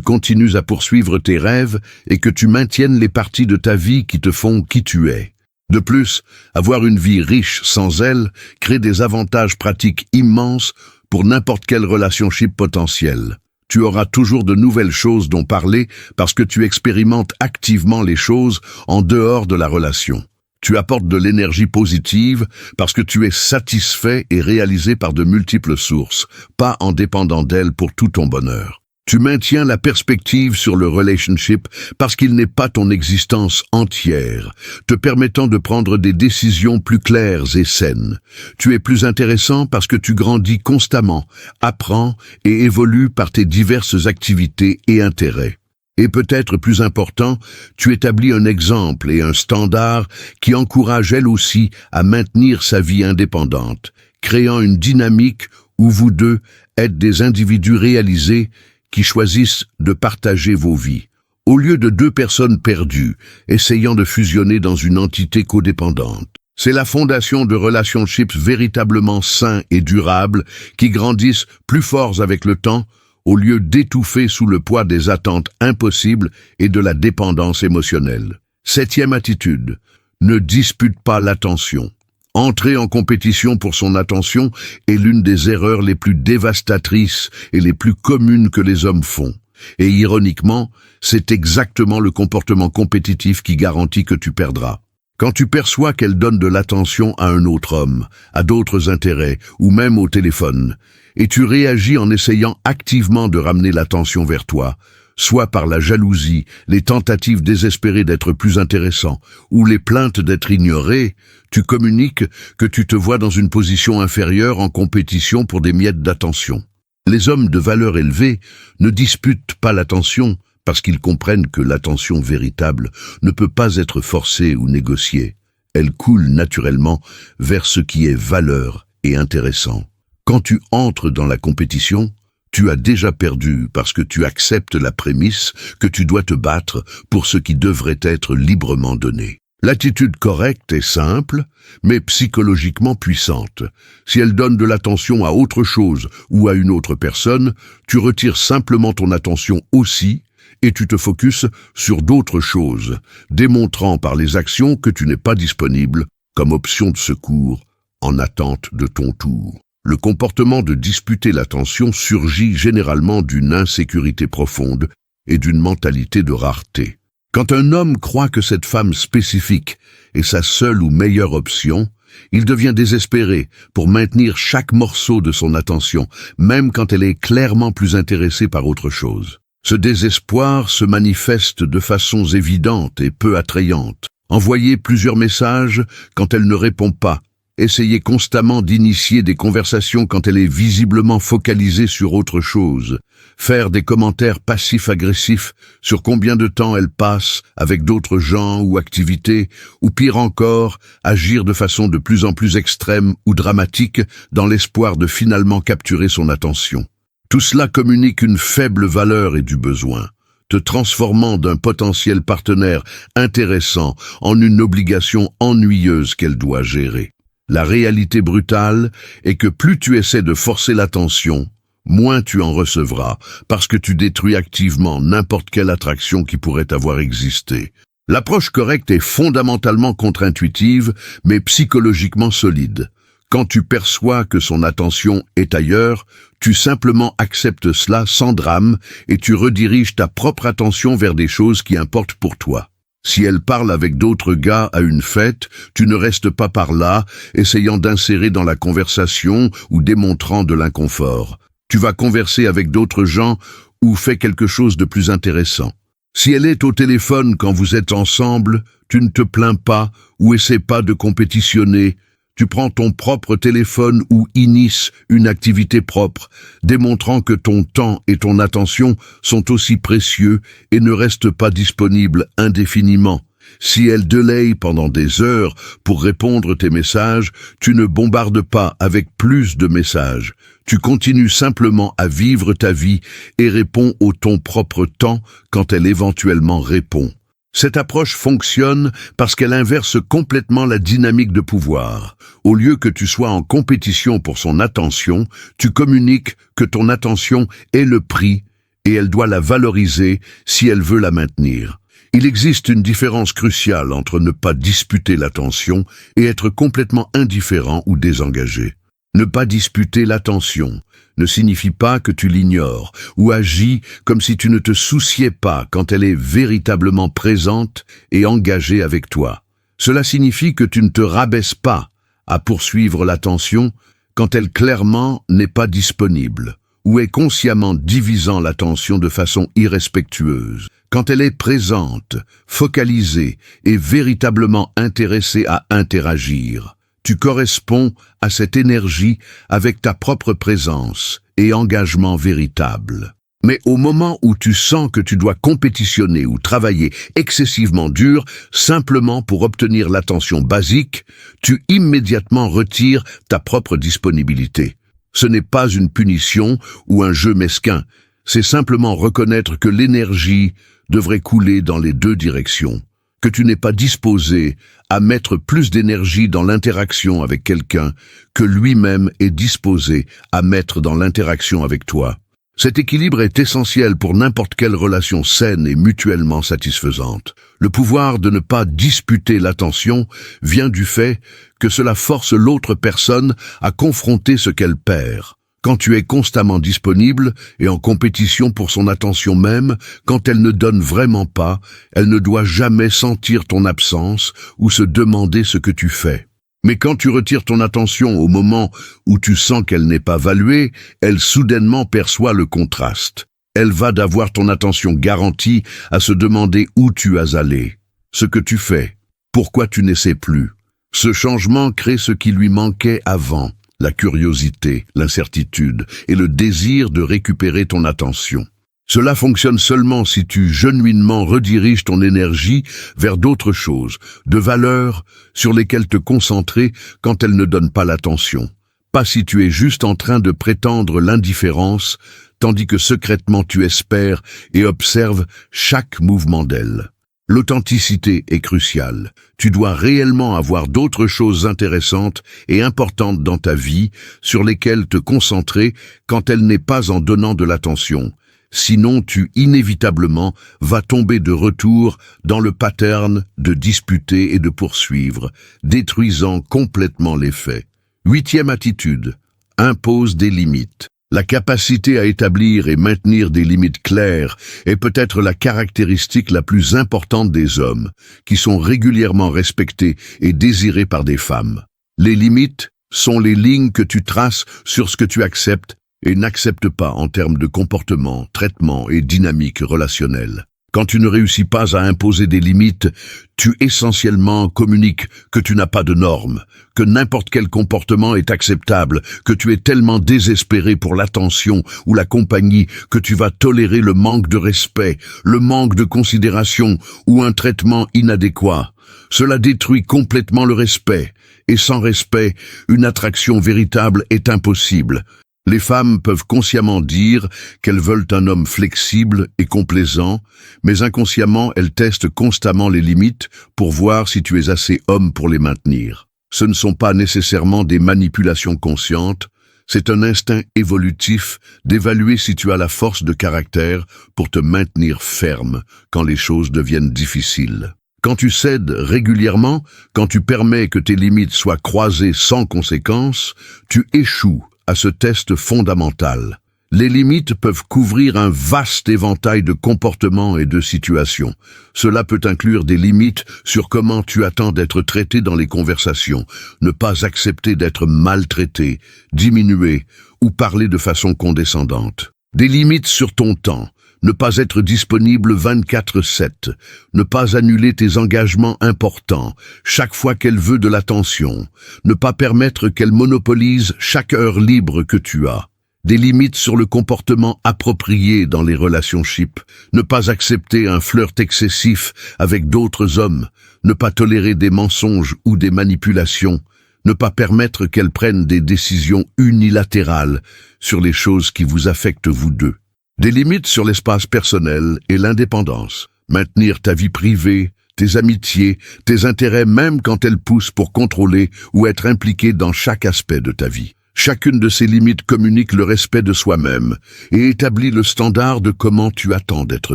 continues à poursuivre tes rêves et que tu maintiennes les parties de ta vie qui te font qui tu es. De plus, avoir une vie riche sans elle crée des avantages pratiques immenses pour n'importe quelle relationship potentielle. Tu auras toujours de nouvelles choses dont parler parce que tu expérimentes activement les choses en dehors de la relation. Tu apportes de l'énergie positive parce que tu es satisfait et réalisé par de multiples sources, pas en dépendant d'elle pour tout ton bonheur. Tu maintiens la perspective sur le relationship parce qu'il n'est pas ton existence entière, te permettant de prendre des décisions plus claires et saines. Tu es plus intéressant parce que tu grandis constamment, apprends et évolues par tes diverses activités et intérêts. Et peut-être plus important, tu établis un exemple et un standard qui encourage elle aussi à maintenir sa vie indépendante, créant une dynamique où vous deux êtes des individus réalisés qui choisissent de partager vos vies, au lieu de deux personnes perdues, essayant de fusionner dans une entité codépendante. C'est la fondation de relationships véritablement sains et durables qui grandissent plus forts avec le temps, au lieu d'étouffer sous le poids des attentes impossibles et de la dépendance émotionnelle. 7e attitude, ne dispute pas l'attention. Entrer en compétition pour son attention est l'une des erreurs les plus dévastatrices et les plus communes que les hommes font. Et ironiquement, c'est exactement le comportement compétitif qui garantit que tu perdras. Quand tu perçois qu'elle donne de l'attention à un autre homme, à d'autres intérêts, ou même au téléphone, et tu réagis en essayant activement de ramener l'attention vers toi, soit par la jalousie, les tentatives désespérées d'être plus intéressant, ou les plaintes d'être ignoré, tu communiques que tu te vois dans une position inférieure en compétition pour des miettes d'attention. Les hommes de valeur élevée ne disputent pas l'attention parce qu'ils comprennent que l'attention véritable ne peut pas être forcée ou négociée. Elle coule naturellement vers ce qui est valeur et intéressant. Quand tu entres dans la compétition, tu as déjà perdu parce que tu acceptes la prémisse que tu dois te battre pour ce qui devrait être librement donné. L'attitude correcte est simple, mais psychologiquement puissante. Si elle donne de l'attention à autre chose ou à une autre personne, tu retires simplement ton attention aussi et tu te focuses sur d'autres choses, démontrant par les actions que tu n'es pas disponible comme option de secours en attente de ton tour. Le comportement de disputer l'attention surgit généralement d'une insécurité profonde et d'une mentalité de rareté. Quand un homme croit que cette femme spécifique est sa seule ou meilleure option, il devient désespéré pour maintenir chaque morceau de son attention, même quand elle est clairement plus intéressée par autre chose. Ce désespoir se manifeste de façons évidentes et peu attrayantes. Envoyer plusieurs messages quand elle ne répond pas. Essayer constamment d'initier des conversations quand elle est visiblement focalisée sur autre chose. Faire des commentaires passifs-agressifs sur combien de temps elle passe avec d'autres gens ou activités, ou pire encore, agir de façon de plus en plus extrême ou dramatique dans l'espoir de finalement capturer son attention. Tout cela communique une faible valeur et du besoin, te transformant d'un potentiel partenaire intéressant en une obligation ennuyeuse qu'elle doit gérer. La réalité brutale est que plus tu essaies de forcer l'attention, moins tu en recevras, parce que tu détruis activement n'importe quelle attraction qui pourrait avoir existé. L'approche correcte est fondamentalement contre-intuitive, mais psychologiquement solide. Quand tu perçois que son attention est ailleurs, tu simplement acceptes cela sans drame et tu rediriges ta propre attention vers des choses qui importent pour toi. Si elle parle avec d'autres gars à une fête, tu ne restes pas par là, essayant d'insérer dans la conversation ou démontrant de l'inconfort. Tu vas converser avec d'autres gens ou fais quelque chose de plus intéressant. Si elle est au téléphone quand vous êtes ensemble, tu ne te plains pas ou essaie pas de compétitionner. Tu prends ton propre téléphone ou inities une activité propre, démontrant que ton temps et ton attention sont aussi précieux et ne restent pas disponibles indéfiniment. Si elle délaye pendant des heures pour répondre tes messages, tu ne bombardes pas avec plus de messages. Tu continues simplement à vivre ta vie et réponds au ton propre temps quand elle éventuellement répond. Cette approche fonctionne parce qu'elle inverse complètement la dynamique de pouvoir. Au lieu que tu sois en compétition pour son attention, tu communiques que ton attention est le prix et elle doit la valoriser si elle veut la maintenir. Il existe une différence cruciale entre ne pas disputer l'attention et être complètement indifférent ou désengagé. Ne pas disputer l'attention ne signifie pas que tu l'ignores ou agis comme si tu ne te souciais pas quand elle est véritablement présente et engagée avec toi. Cela signifie que tu ne te rabaisses pas à poursuivre l'attention quand elle clairement n'est pas disponible ou est consciemment divisant l'attention de façon irrespectueuse. Quand elle est présente, focalisée et véritablement intéressée à interagir, tu corresponds à cette énergie avec ta propre présence et engagement véritable. Mais au moment où tu sens que tu dois compétitionner ou travailler excessivement dur simplement pour obtenir l'attention basique, tu immédiatement retires ta propre disponibilité. Ce n'est pas une punition ou un jeu mesquin, c'est simplement reconnaître que l'énergie devrait couler dans les deux directions, que tu n'es pas disposé à mettre plus d'énergie dans l'interaction avec quelqu'un que lui-même est disposé à mettre dans l'interaction avec toi. Cet équilibre est essentiel pour n'importe quelle relation saine et mutuellement satisfaisante. Le pouvoir de ne pas disputer l'attention vient du fait que cela force l'autre personne à confronter ce qu'elle perd. Quand tu es constamment disponible et en compétition pour son attention même, quand elle ne donne vraiment pas, elle ne doit jamais sentir ton absence ou se demander ce que tu fais. Mais quand tu retires ton attention au moment où tu sens qu'elle n'est pas valuée, elle soudainement perçoit le contraste. Elle va d'avoir ton attention garantie à se demander où tu as allé, ce que tu fais, pourquoi tu n'essaies plus. Ce changement crée ce qui lui manquait avant. La curiosité, l'incertitude et le désir de récupérer ton attention. Cela fonctionne seulement si tu genuinement rediriges ton énergie vers d'autres choses, de valeurs sur lesquelles te concentrer quand elles ne donnent pas l'attention. Pas si tu es juste en train de prétendre l'indifférence, tandis que secrètement tu espères et observes chaque mouvement d'elle. L'authenticité est cruciale. Tu dois réellement avoir d'autres choses intéressantes et importantes dans ta vie sur lesquelles te concentrer quand elle n'est pas en donnant de l'attention. Sinon, tu inévitablement vas tomber de retour dans le pattern de disputer et de poursuivre, détruisant complètement l'effet. 8e attitude. impose des limites. La capacité à établir et maintenir des limites claires est peut-être la caractéristique la plus importante des hommes, qui sont régulièrement respectés et désirés par des femmes. Les limites sont les lignes que tu traces sur ce que tu acceptes et n'acceptes pas en termes de comportement, traitement et dynamique relationnelle. Quand tu ne réussis pas à imposer des limites, tu essentiellement communiques que tu n'as pas de normes, que n'importe quel comportement est acceptable, que tu es tellement désespéré pour l'attention ou la compagnie que tu vas tolérer le manque de respect, le manque de considération ou un traitement inadéquat. Cela détruit complètement le respect, et sans respect, une attraction véritable est impossible. Les femmes peuvent consciemment dire qu'elles veulent un homme flexible et complaisant, mais inconsciemment elles testent constamment les limites pour voir si tu es assez homme pour les maintenir. Ce ne sont pas nécessairement des manipulations conscientes, c'est un instinct évolutif d'évaluer si tu as la force de caractère pour te maintenir ferme quand les choses deviennent difficiles. Quand tu cèdes régulièrement, quand tu permets que tes limites soient croisées sans conséquence, tu échoues à ce test fondamental. Les limites peuvent couvrir un vaste éventail de comportements et de situations. Cela peut inclure des limites sur comment tu attends d'être traité dans les conversations, ne pas accepter d'être maltraité, diminué ou parler de façon condescendante. Des limites sur ton temps, ne pas être disponible 24/7, ne pas annuler tes engagements importants chaque fois qu'elle veut de l'attention, ne pas permettre qu'elle monopolise chaque heure libre que tu as. Des limites sur le comportement approprié dans les relationships, ne pas accepter un flirt excessif avec d'autres hommes, ne pas tolérer des mensonges ou des manipulations, ne pas permettre qu'elle prenne des décisions unilatérales sur les choses qui vous affectent vous deux. Des limites sur l'espace personnel et l'indépendance. Maintenir ta vie privée, tes amitiés, tes intérêts même quand elles poussent pour contrôler ou être impliqué dans chaque aspect de ta vie. Chacune de ces limites communique le respect de soi-même et établit le standard de comment tu attends d'être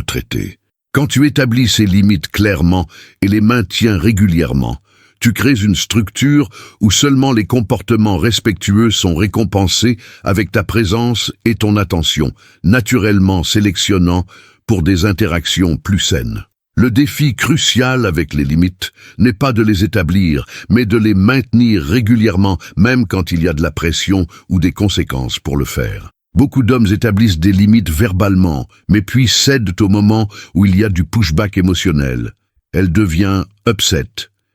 traité. Quand tu établis ces limites clairement et les maintiens régulièrement, tu crées une structure où seulement les comportements respectueux sont récompensés avec ta présence et ton attention, naturellement sélectionnant pour des interactions plus saines. Le défi crucial avec les limites n'est pas de les établir, mais de les maintenir régulièrement, même quand il y a de la pression ou des conséquences pour le faire. Beaucoup d'hommes établissent des limites verbalement, mais puis cèdent au moment où il y a du pushback émotionnel. Elle devient upset,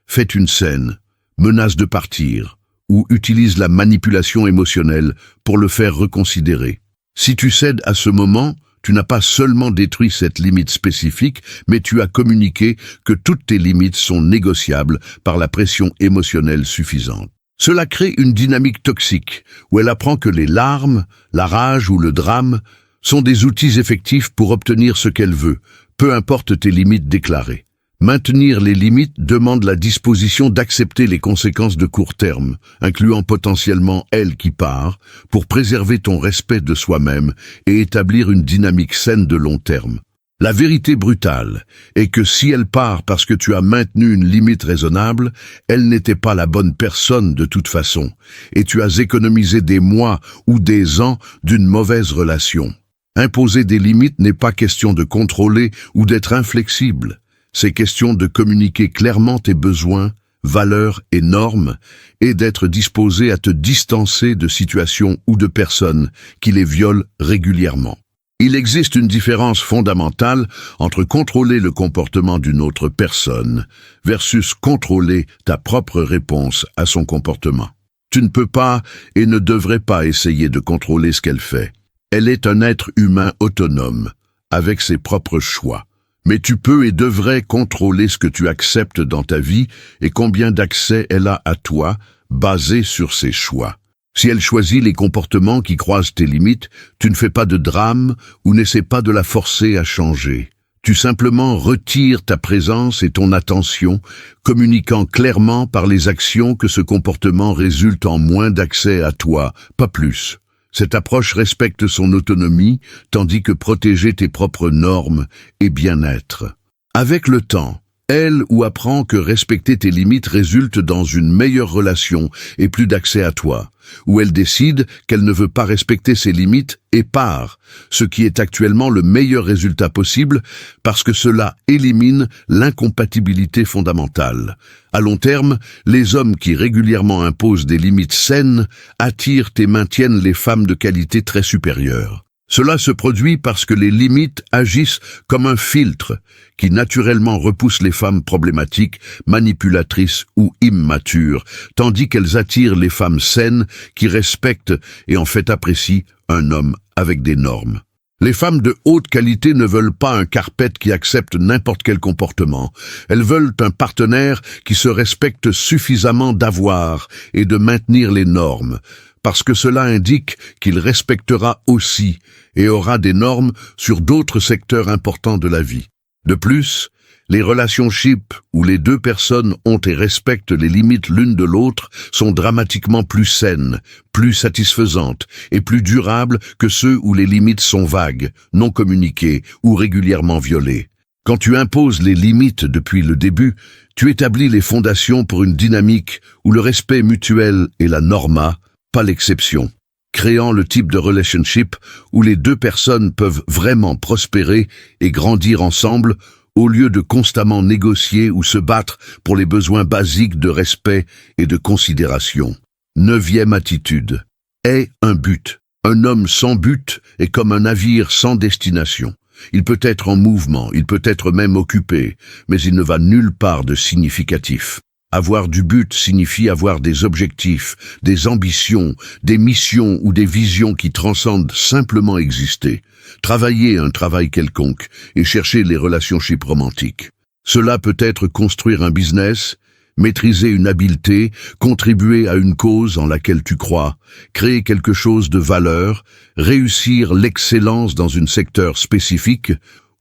fait une scène, menace de partir, ou utilise la manipulation émotionnelle pour le faire reconsidérer. Si tu cèdes à ce moment, tu n'as pas seulement détruit cette limite spécifique, mais tu as communiqué que toutes tes limites sont négociables par la pression émotionnelle suffisante. Cela crée une dynamique toxique, où elle apprend que les larmes, la rage ou le drame sont des outils effectifs pour obtenir ce qu'elle veut, peu importe tes limites déclarées. Maintenir les limites demande la disposition d'accepter les conséquences de court terme, incluant potentiellement elle qui part, pour préserver ton respect de soi-même et établir une dynamique saine de long terme. La vérité brutale est que si elle part parce que tu as maintenu une limite raisonnable, elle n'était pas la bonne personne de toute façon, et tu as économisé des mois ou des ans d'une mauvaise relation. Imposer des limites n'est pas question de contrôler ou d'être inflexible. C'est question de communiquer clairement tes besoins, valeurs et normes, et d'être disposé à te distancer de situations ou de personnes qui les violent régulièrement. Il existe une différence fondamentale entre contrôler le comportement d'une autre personne versus contrôler ta propre réponse à son comportement. Tu ne peux pas et ne devrais pas essayer de contrôler ce qu'elle fait. Elle est un être humain autonome, avec ses propres choix. Mais tu peux et devrais contrôler ce que tu acceptes dans ta vie et combien d'accès elle a à toi, basé sur ses choix. Si elle choisit les comportements qui croisent tes limites, tu ne fais pas de drame ou n'essaies pas de la forcer à changer. Tu simplement retires ta présence et ton attention, communiquant clairement par les actions que ce comportement résulte en moins d'accès à toi, pas plus. Cette approche respecte son autonomie, tandis que protéger tes propres normes et bien-être. Avec le temps, Elle ou apprend que respecter tes limites résulte dans une meilleure relation et plus d'accès à toi. Ou elle décide qu'elle ne veut pas respecter ses limites et part, ce qui est actuellement le meilleur résultat possible parce que cela élimine l'incompatibilité fondamentale. À long terme, les hommes qui régulièrement imposent des limites saines attirent et maintiennent les femmes de qualité très supérieure. Cela se produit parce que les limites agissent comme un filtre qui naturellement repousse les femmes problématiques, manipulatrices ou immatures, tandis qu'elles attirent les femmes saines qui respectent et en fait apprécient un homme avec des normes. Les femmes de haute qualité ne veulent pas un carpette qui accepte n'importe quel comportement. Elles veulent un partenaire qui se respecte suffisamment d'avoir et de maintenir les normes, parce que cela indique qu'il respectera aussi et aura des normes sur d'autres secteurs importants de la vie. De plus, les relationships où les deux personnes ont et respectent les limites l'une de l'autre sont dramatiquement plus saines, plus satisfaisantes et plus durables que ceux où les limites sont vagues, non communiquées ou régulièrement violées. Quand tu imposes les limites depuis le début, tu établis les fondations pour une dynamique où le respect mutuel est la norma, pas l'exception, créant le type de relationship où les deux personnes peuvent vraiment prospérer et grandir ensemble au lieu de constamment négocier ou se battre pour les besoins basiques de respect et de considération. 9e attitude. Aie un but. Un homme sans but est comme un navire sans destination. Il peut être en mouvement, il peut être même occupé, mais il ne va nulle part de significatif. Avoir du but signifie avoir des objectifs, des ambitions, des missions ou des visions qui transcendent simplement exister. Travailler un travail quelconque et chercher les relationships romantiques. Cela peut être construire un business, maîtriser une habileté, contribuer à une cause en laquelle tu crois, créer quelque chose de valeur, réussir l'excellence dans un secteur spécifique,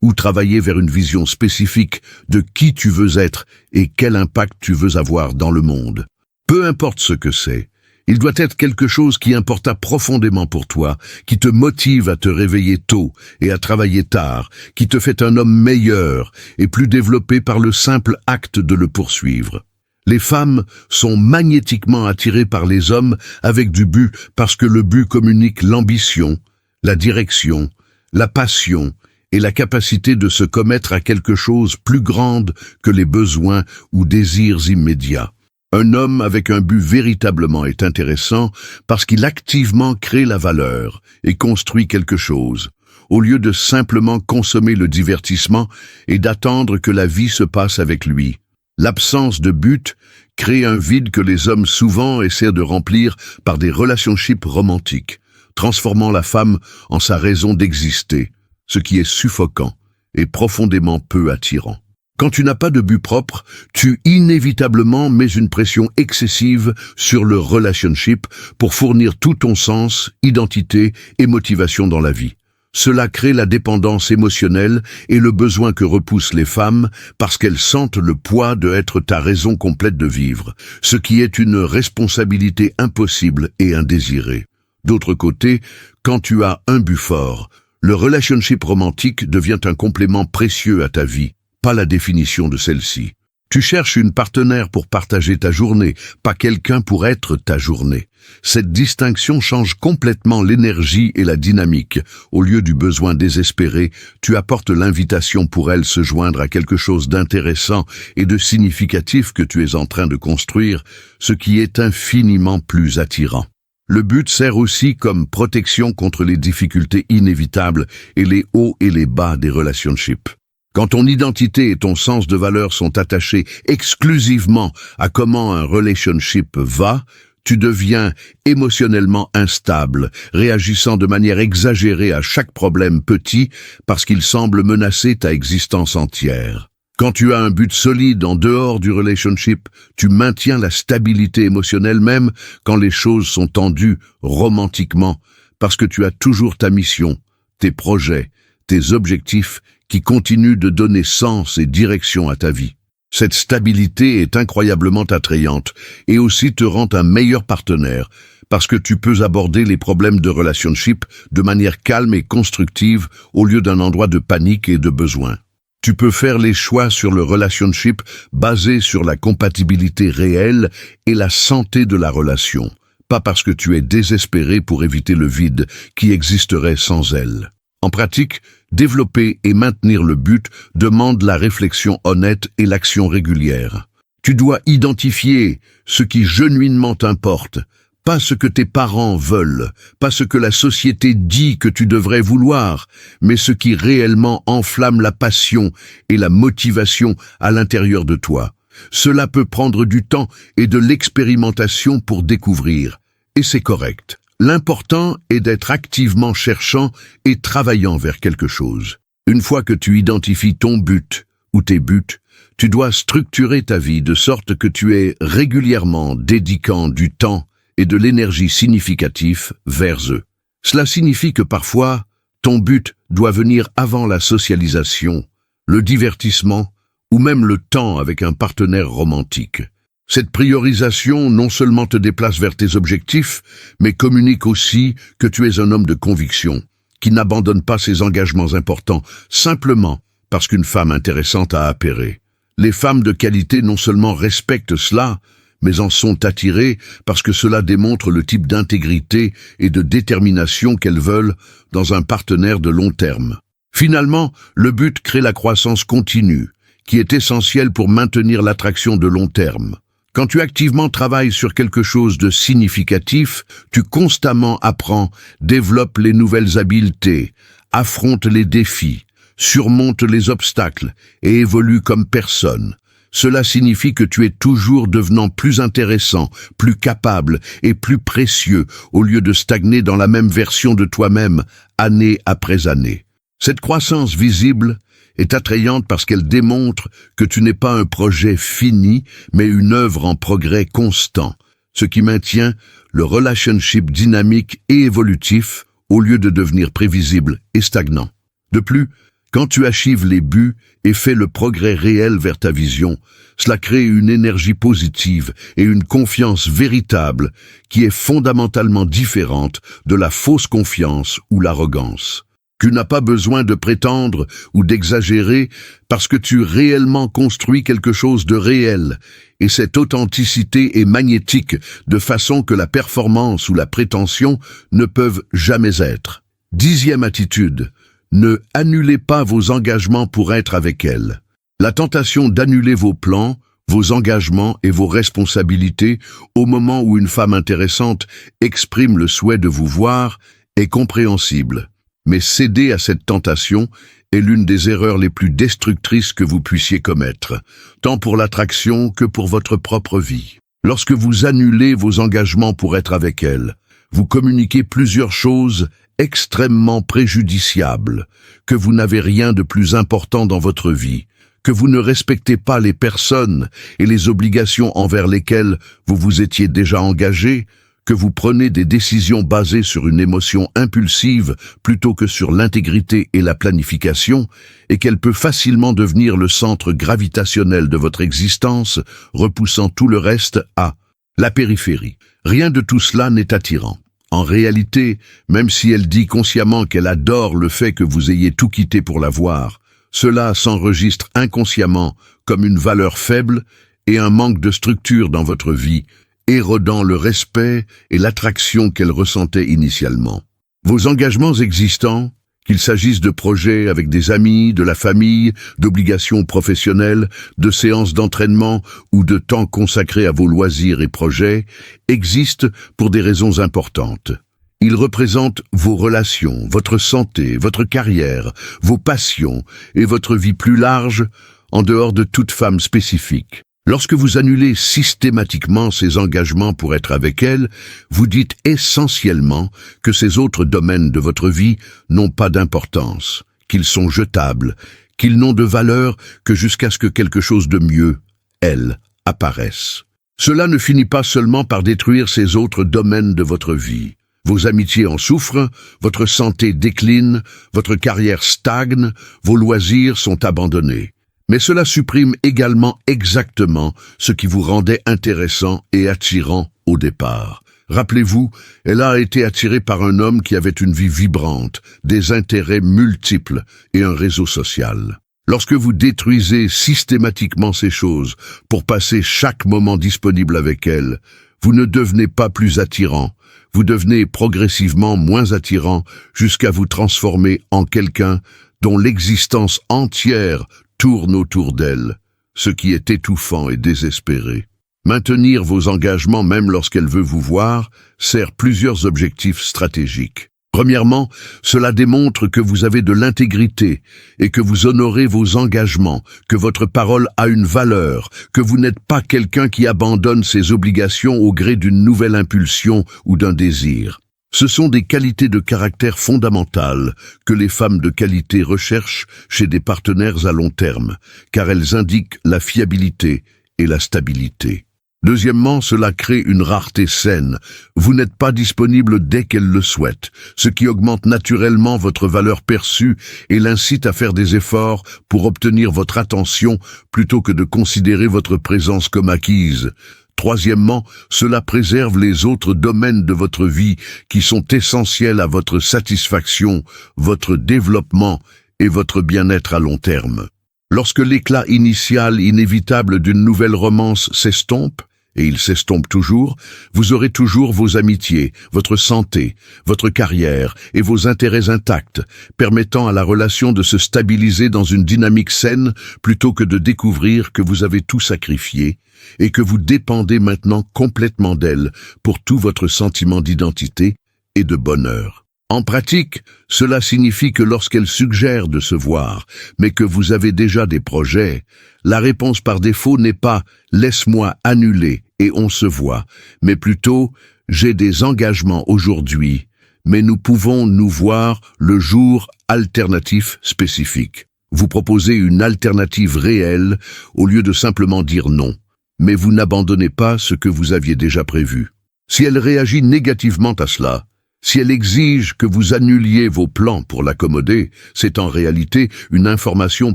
ou travailler vers une vision spécifique de qui tu veux être et quel impact tu veux avoir dans le monde. Peu importe ce que c'est, il doit être quelque chose qui importa profondément pour toi, qui te motive à te réveiller tôt et à travailler tard, qui te fait un homme meilleur et plus développé par le simple acte de le poursuivre. Les femmes sont magnétiquement attirées par les hommes avec du but parce que le but communique l'ambition, la direction, la passion et la capacité de se commettre à quelque chose plus grande que les besoins ou désirs immédiats. Un homme avec un but véritablement est intéressant parce qu'il activement crée la valeur et construit quelque chose, au lieu de simplement consommer le divertissement et d'attendre que la vie se passe avec lui. L'absence de but crée un vide que les hommes souvent essaient de remplir par des relationships romantiques, transformant la femme en sa raison d'exister, ce qui est suffocant et profondément peu attirant. Quand tu n'as pas de but propre, tu inévitablement mets une pression excessive sur le relationship pour fournir tout ton sens, identité et motivation dans la vie. Cela crée la dépendance émotionnelle et le besoin que repoussent les femmes parce qu'elles sentent le poids de être ta raison complète de vivre, ce qui est une responsabilité impossible et indésirée. D'autre côté, quand tu as un but fort, le relationship romantique devient un complément précieux à ta vie, pas la définition de celle-ci. Tu cherches une partenaire pour partager ta journée, pas quelqu'un pour être ta journée. Cette distinction change complètement l'énergie et la dynamique. Au lieu du besoin désespéré, tu apportes l'invitation pour elle se joindre à quelque chose d'intéressant et de significatif que tu es en train de construire, ce qui est infiniment plus attirant. Le but sert aussi comme protection contre les difficultés inévitables et les hauts et les bas des relationships. Quand ton identité et ton sens de valeur sont attachés exclusivement à comment un relationship va, tu deviens émotionnellement instable, réagissant de manière exagérée à chaque problème petit parce qu'il semble menacer ta existence entière. Quand tu as un but solide en dehors du relationship, tu maintiens la stabilité émotionnelle même quand les choses sont tendues romantiquement, parce que tu as toujours ta mission, tes projets, tes objectifs qui continuent de donner sens et direction à ta vie. Cette stabilité est incroyablement attrayante et aussi te rend un meilleur partenaire, parce que tu peux aborder les problèmes de relationship de manière calme et constructive au lieu d'un endroit de panique et de besoin. Tu peux faire les choix sur le relationship basés sur la compatibilité réelle et la santé de la relation, pas parce que tu es désespéré pour éviter le vide qui existerait sans elle. En pratique, développer et maintenir le but demande la réflexion honnête et l'action régulière. Tu dois identifier ce qui genuinement t'importe, pas ce que tes parents veulent, pas ce que la société dit que tu devrais vouloir, mais ce qui réellement enflamme la passion et la motivation à l'intérieur de toi. Cela peut prendre du temps et de l'expérimentation pour découvrir, et c'est correct. L'important est d'être activement cherchant et travaillant vers quelque chose. Une fois que tu identifies ton but ou tes buts, tu dois structurer ta vie de sorte que tu es régulièrement dédiquant du temps et de l'énergie significative vers eux. Cela signifie que parfois, ton but doit venir avant la socialisation, le divertissement ou même le temps avec un partenaire romantique. Cette priorisation non seulement te déplace vers tes objectifs, mais communique aussi que tu es un homme de conviction, qui n'abandonne pas ses engagements importants simplement parce qu'une femme intéressante a appairé. Les femmes de qualité non seulement respectent cela, mais en sont attirées parce que cela démontre le type d'intégrité et de détermination qu'elles veulent dans un partenaire de long terme. Finalement, le but crée la croissance continue, qui est essentielle pour maintenir l'attraction de long terme. Quand tu activement travailles sur quelque chose de significatif, tu constamment apprends, développes les nouvelles habiletés, affrontes les défis, surmontes les obstacles et évolues comme personne. Cela signifie que tu es toujours devenant plus intéressant, plus capable et plus précieux au lieu de stagner dans la même version de toi-même, année après année. Cette croissance visible est attrayante parce qu'elle démontre que tu n'es pas un projet fini, mais une œuvre en progrès constant, ce qui maintient le relationship dynamique et évolutif au lieu de devenir prévisible et stagnant. De plus, quand tu achives les buts et fais le progrès réel vers ta vision, cela crée une énergie positive et une confiance véritable qui est fondamentalement différente de la fausse confiance ou l'arrogance. Tu n'as pas besoin de prétendre ou d'exagérer parce que tu réellement construis quelque chose de réel, et cette authenticité est magnétique de façon que la performance ou la prétention ne peuvent jamais être. 10e attitude. Ne annulez pas vos engagements pour être avec elle. La tentation d'annuler vos plans, vos engagements et vos responsabilités au moment où une femme intéressante exprime le souhait de vous voir est compréhensible. Mais céder à cette tentation est l'une des erreurs les plus destructrices que vous puissiez commettre, tant pour l'attraction que pour votre propre vie. Lorsque vous annulez vos engagements pour être avec elle, vous communiquez plusieurs choses extrêmement préjudiciables, que vous n'avez rien de plus important dans votre vie, que vous ne respectez pas les personnes et les obligations envers lesquelles vous vous étiez déjà engagé, que vous prenez des décisions basées sur une émotion impulsive plutôt que sur l'intégrité et la planification, et qu'elle peut facilement devenir le centre gravitationnel de votre existence, repoussant tout le reste à la périphérie. Rien de tout cela n'est attirant. En réalité, même si elle dit consciemment qu'elle adore le fait que vous ayez tout quitté pour la voir, cela s'enregistre inconsciemment comme une valeur faible et un manque de structure dans votre vie, érodant le respect et l'attraction qu'elle ressentait initialement. Vos engagements existants, qu'il s'agisse de projets avec des amis, de la famille, d'obligations professionnelles, de séances d'entraînement ou de temps consacré à vos loisirs et projets, existent pour des raisons importantes. Ils représentent vos relations, votre santé, votre carrière, vos passions et votre vie plus large, en dehors de toute femme spécifique. Lorsque vous annulez systématiquement ces engagements pour être avec elle, vous dites essentiellement que ces autres domaines de votre vie n'ont pas d'importance, qu'ils sont jetables, qu'ils n'ont de valeur que jusqu'à ce que quelque chose de mieux, elle, apparaisse. Cela ne finit pas seulement par détruire ces autres domaines de votre vie. Vos amitiés en souffrent, votre santé décline, votre carrière stagne, vos loisirs sont abandonnés. Mais cela supprime également exactement ce qui vous rendait intéressant et attirant au départ. Rappelez-vous, elle a été attirée par un homme qui avait une vie vibrante, des intérêts multiples et un réseau social. Lorsque vous détruisez systématiquement ces choses pour passer chaque moment disponible avec elles, vous ne devenez pas plus attirant, vous devenez progressivement moins attirant jusqu'à vous transformer en quelqu'un dont l'existence entière tourne autour d'elle, ce qui est étouffant et désespéré. Maintenir vos engagements même lorsqu'elle veut vous voir sert plusieurs objectifs stratégiques. Premièrement, cela démontre que vous avez de l'intégrité et que vous honorez vos engagements, que votre parole a une valeur, que vous n'êtes pas quelqu'un qui abandonne ses obligations au gré d'une nouvelle impulsion ou d'un désir. Ce sont des qualités de caractère fondamentales que les femmes de qualité recherchent chez des partenaires à long terme, car elles indiquent la fiabilité et la stabilité. Deuxièmement, cela crée une rareté saine. Vous n'êtes pas disponible dès qu'elle le souhaite, ce qui augmente naturellement votre valeur perçue et l'incite à faire des efforts pour obtenir votre attention plutôt que de considérer votre présence comme acquise. Troisièmement, cela préserve les autres domaines de votre vie qui sont essentiels à votre satisfaction, votre développement et votre bien-être à long terme. Lorsque l'éclat initial inévitable d'une nouvelle romance s'estompe, et il s'estompe toujours, vous aurez toujours vos amitiés, votre santé, votre carrière et vos intérêts intacts, permettant à la relation de se stabiliser dans une dynamique saine plutôt que de découvrir que vous avez tout sacrifié et que vous dépendez maintenant complètement d'elle pour tout votre sentiment d'identité et de bonheur. En pratique, cela signifie que lorsqu'elle suggère de se voir, mais que vous avez déjà des projets, la réponse par défaut n'est pas « laisse-moi annuler et on se voit », mais plutôt « j'ai des engagements aujourd'hui, mais nous pouvons nous voir le jour alternatif spécifique ». Vous proposez une alternative réelle au lieu de simplement dire non, mais vous n'abandonnez pas ce que vous aviez déjà prévu. Si elle réagit négativement à cela, si elle exige que vous annuliez vos plans pour l'accommoder, c'est en réalité une information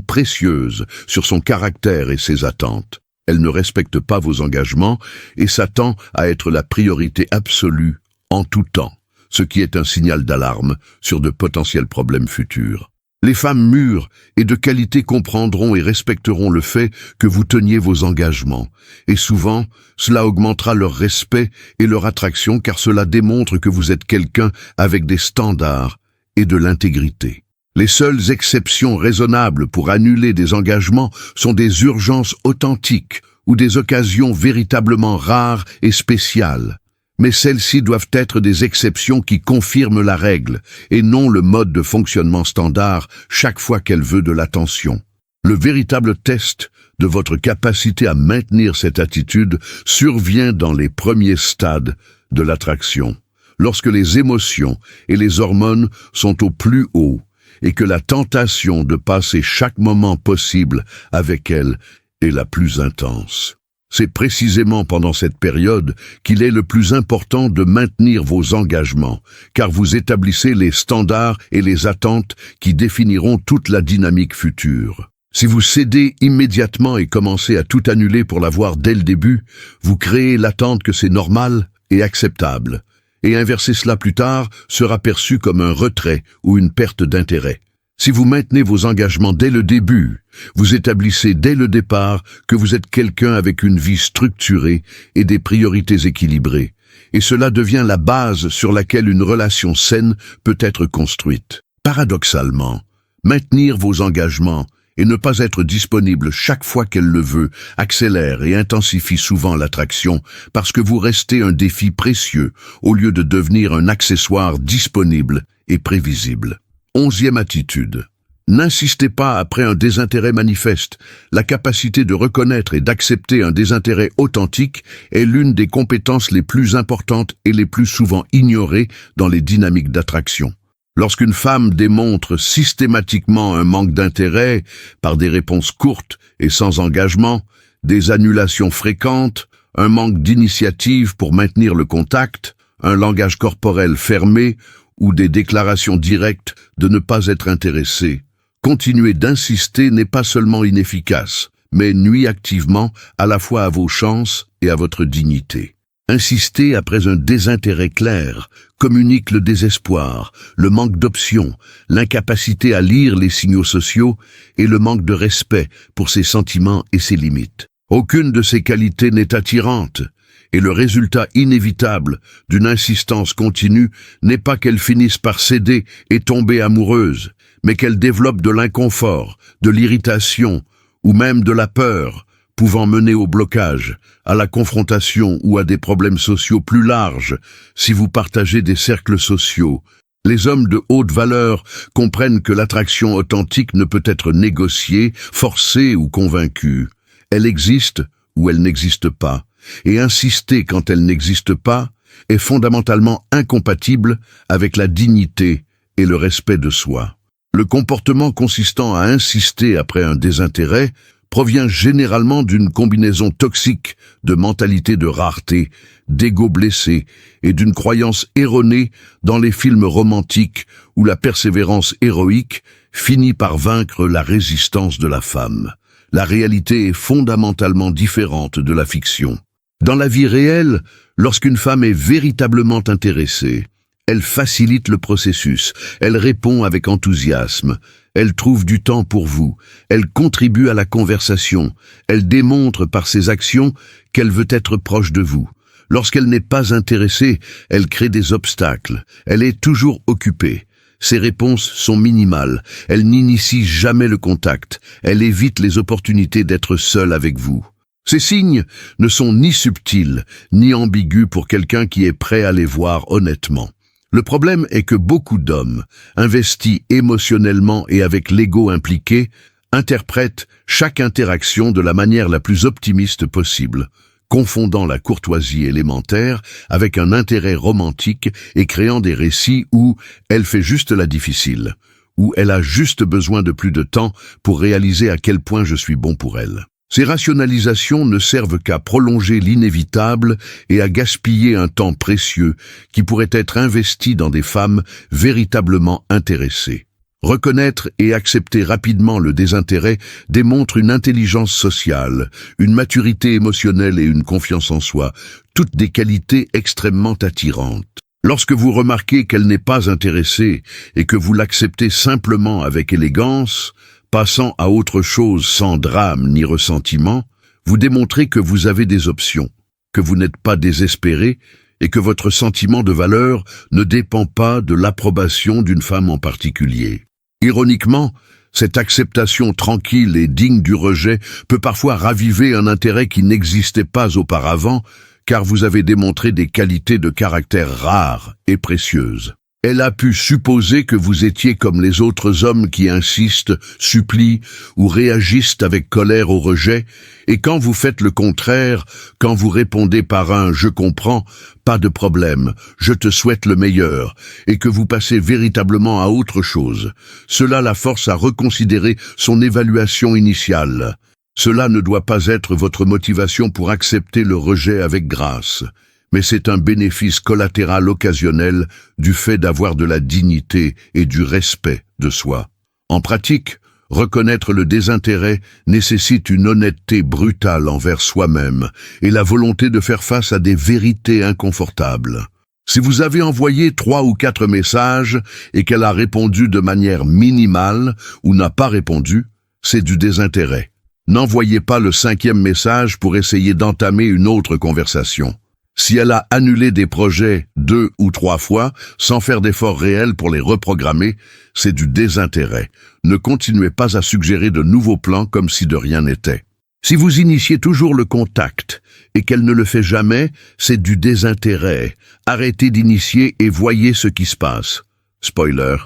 précieuse sur son caractère et ses attentes. Elle ne respecte pas vos engagements et s'attend à être la priorité absolue en tout temps, ce qui est un signal d'alarme sur de potentiels problèmes futurs. Les femmes mûres et de qualité comprendront et respecteront le fait que vous teniez vos engagements, et souvent, cela augmentera leur respect et leur attraction car cela démontre que vous êtes quelqu'un avec des standards et de l'intégrité. Les seules exceptions raisonnables pour annuler des engagements sont des urgences authentiques ou des occasions véritablement rares et spéciales. Mais celles-ci doivent être des exceptions qui confirment la règle et non le mode de fonctionnement standard chaque fois qu'elle veut de l'attention. Le véritable test de votre capacité à maintenir cette attitude survient dans les premiers stades de l'attraction, lorsque les émotions et les hormones sont au plus haut et que la tentation de passer chaque moment possible avec elle est la plus intense. C'est précisément pendant cette période qu'il est le plus important de maintenir vos engagements, car vous établissez les standards et les attentes qui définiront toute la dynamique future. Si vous cédez immédiatement et commencez à tout annuler pour l'avoir dès le début, vous créez l'attente que c'est normal et acceptable, et inverser cela plus tard sera perçu comme un retrait ou une perte d'intérêt. Si vous maintenez vos engagements dès le début, vous établissez dès le départ que vous êtes quelqu'un avec une vie structurée et des priorités équilibrées, et cela devient la base sur laquelle une relation saine peut être construite. Paradoxalement, maintenir vos engagements et ne pas être disponible chaque fois qu'elle le veut accélère et intensifie souvent l'attraction parce que vous restez un défi précieux au lieu de devenir un accessoire disponible et prévisible. 11e attitude. N'insistez pas après un désintérêt manifeste. La capacité de reconnaître et d'accepter un désintérêt authentique est l'une des compétences les plus importantes et les plus souvent ignorées dans les dynamiques d'attraction. Lorsqu'une femme démontre systématiquement un manque d'intérêt par des réponses courtes et sans engagement, des annulations fréquentes, un manque d'initiative pour maintenir le contact, un langage corporel fermé ou des déclarations directes de ne pas être intéressée, continuer d'insister n'est pas seulement inefficace, mais nuit activement à la fois à vos chances et à votre dignité. Insister après un désintérêt clair communique le désespoir, le manque d'options, l'incapacité à lire les signaux sociaux et le manque de respect pour ses sentiments et ses limites. Aucune de ces qualités n'est attirante, et le résultat inévitable d'une insistance continue n'est pas qu'elle finisse par céder et tomber amoureuse, mais qu'elle développe de l'inconfort, de l'irritation ou même de la peur, pouvant mener au blocage, à la confrontation ou à des problèmes sociaux plus larges si vous partagez des cercles sociaux. Les hommes de haute valeur comprennent que l'attraction authentique ne peut être négociée, forcée ou convaincue. Elle existe ou elle n'existe pas, et insister quand elle n'existe pas est fondamentalement incompatible avec la dignité et le respect de soi. Le comportement consistant à insister après un désintérêt provient généralement d'une combinaison toxique de mentalité de rareté, d'ego blessé et d'une croyance erronée dans les films romantiques où la persévérance héroïque finit par vaincre la résistance de la femme. La réalité est fondamentalement différente de la fiction. Dans la vie réelle, lorsqu'une femme est véritablement intéressée, elle facilite le processus, elle répond avec enthousiasme, elle trouve du temps pour vous, elle contribue à la conversation, elle démontre par ses actions qu'elle veut être proche de vous. Lorsqu'elle n'est pas intéressée, elle crée des obstacles, elle est toujours occupée. Ses réponses sont minimales, elle n'initie jamais le contact, elle évite les opportunités d'être seule avec vous. Ces signes ne sont ni subtils, ni ambigus pour quelqu'un qui est prêt à les voir honnêtement. Le problème est que beaucoup d'hommes, investis émotionnellement et avec l'ego impliqué, interprètent chaque interaction de la manière la plus optimiste possible, confondant la courtoisie élémentaire avec un intérêt romantique et créant des récits où elle fait juste la difficile, où elle a juste besoin de plus de temps pour réaliser à quel point je suis bon pour elle. Ces rationalisations ne servent qu'à prolonger l'inévitable et à gaspiller un temps précieux qui pourrait être investi dans des femmes véritablement intéressées. Reconnaître et accepter rapidement le désintérêt démontre une intelligence sociale, une maturité émotionnelle et une confiance en soi, toutes des qualités extrêmement attirantes. Lorsque vous remarquez qu'elle n'est pas intéressée et que vous l'acceptez simplement avec élégance, passant à autre chose sans drame ni ressentiment, vous démontrez que vous avez des options, que vous n'êtes pas désespéré et que votre sentiment de valeur ne dépend pas de l'approbation d'une femme en particulier. Ironiquement, cette acceptation tranquille et digne du rejet peut parfois raviver un intérêt qui n'existait pas auparavant, car vous avez démontré des qualités de caractère rares et précieuses. Elle a pu supposer que vous étiez comme les autres hommes qui insistent, supplient ou réagissent avec colère au rejet, et quand vous faites le contraire, quand vous répondez par un « je comprends », pas de problème, je te souhaite le meilleur, et que vous passez véritablement à autre chose, cela la force à reconsidérer son évaluation initiale. Cela ne doit pas être votre motivation pour accepter le rejet avec grâce, mais c'est un bénéfice collatéral occasionnel du fait d'avoir de la dignité et du respect de soi. En pratique, reconnaître le désintérêt nécessite une honnêteté brutale envers soi-même et la volonté de faire face à des vérités inconfortables. Si vous avez envoyé 3 ou 4 messages et qu'elle a répondu de manière minimale ou n'a pas répondu, c'est du désintérêt. N'envoyez pas le 5e message pour essayer d'entamer une autre conversation. Si elle a annulé des projets 2 ou 3 fois, sans faire d'efforts réels pour les reprogrammer, c'est du désintérêt. Ne continuez pas à suggérer de nouveaux plans comme si de rien n'était. Si vous initiez toujours le contact et qu'elle ne le fait jamais, c'est du désintérêt. Arrêtez d'initier et voyez ce qui se passe. Spoiler,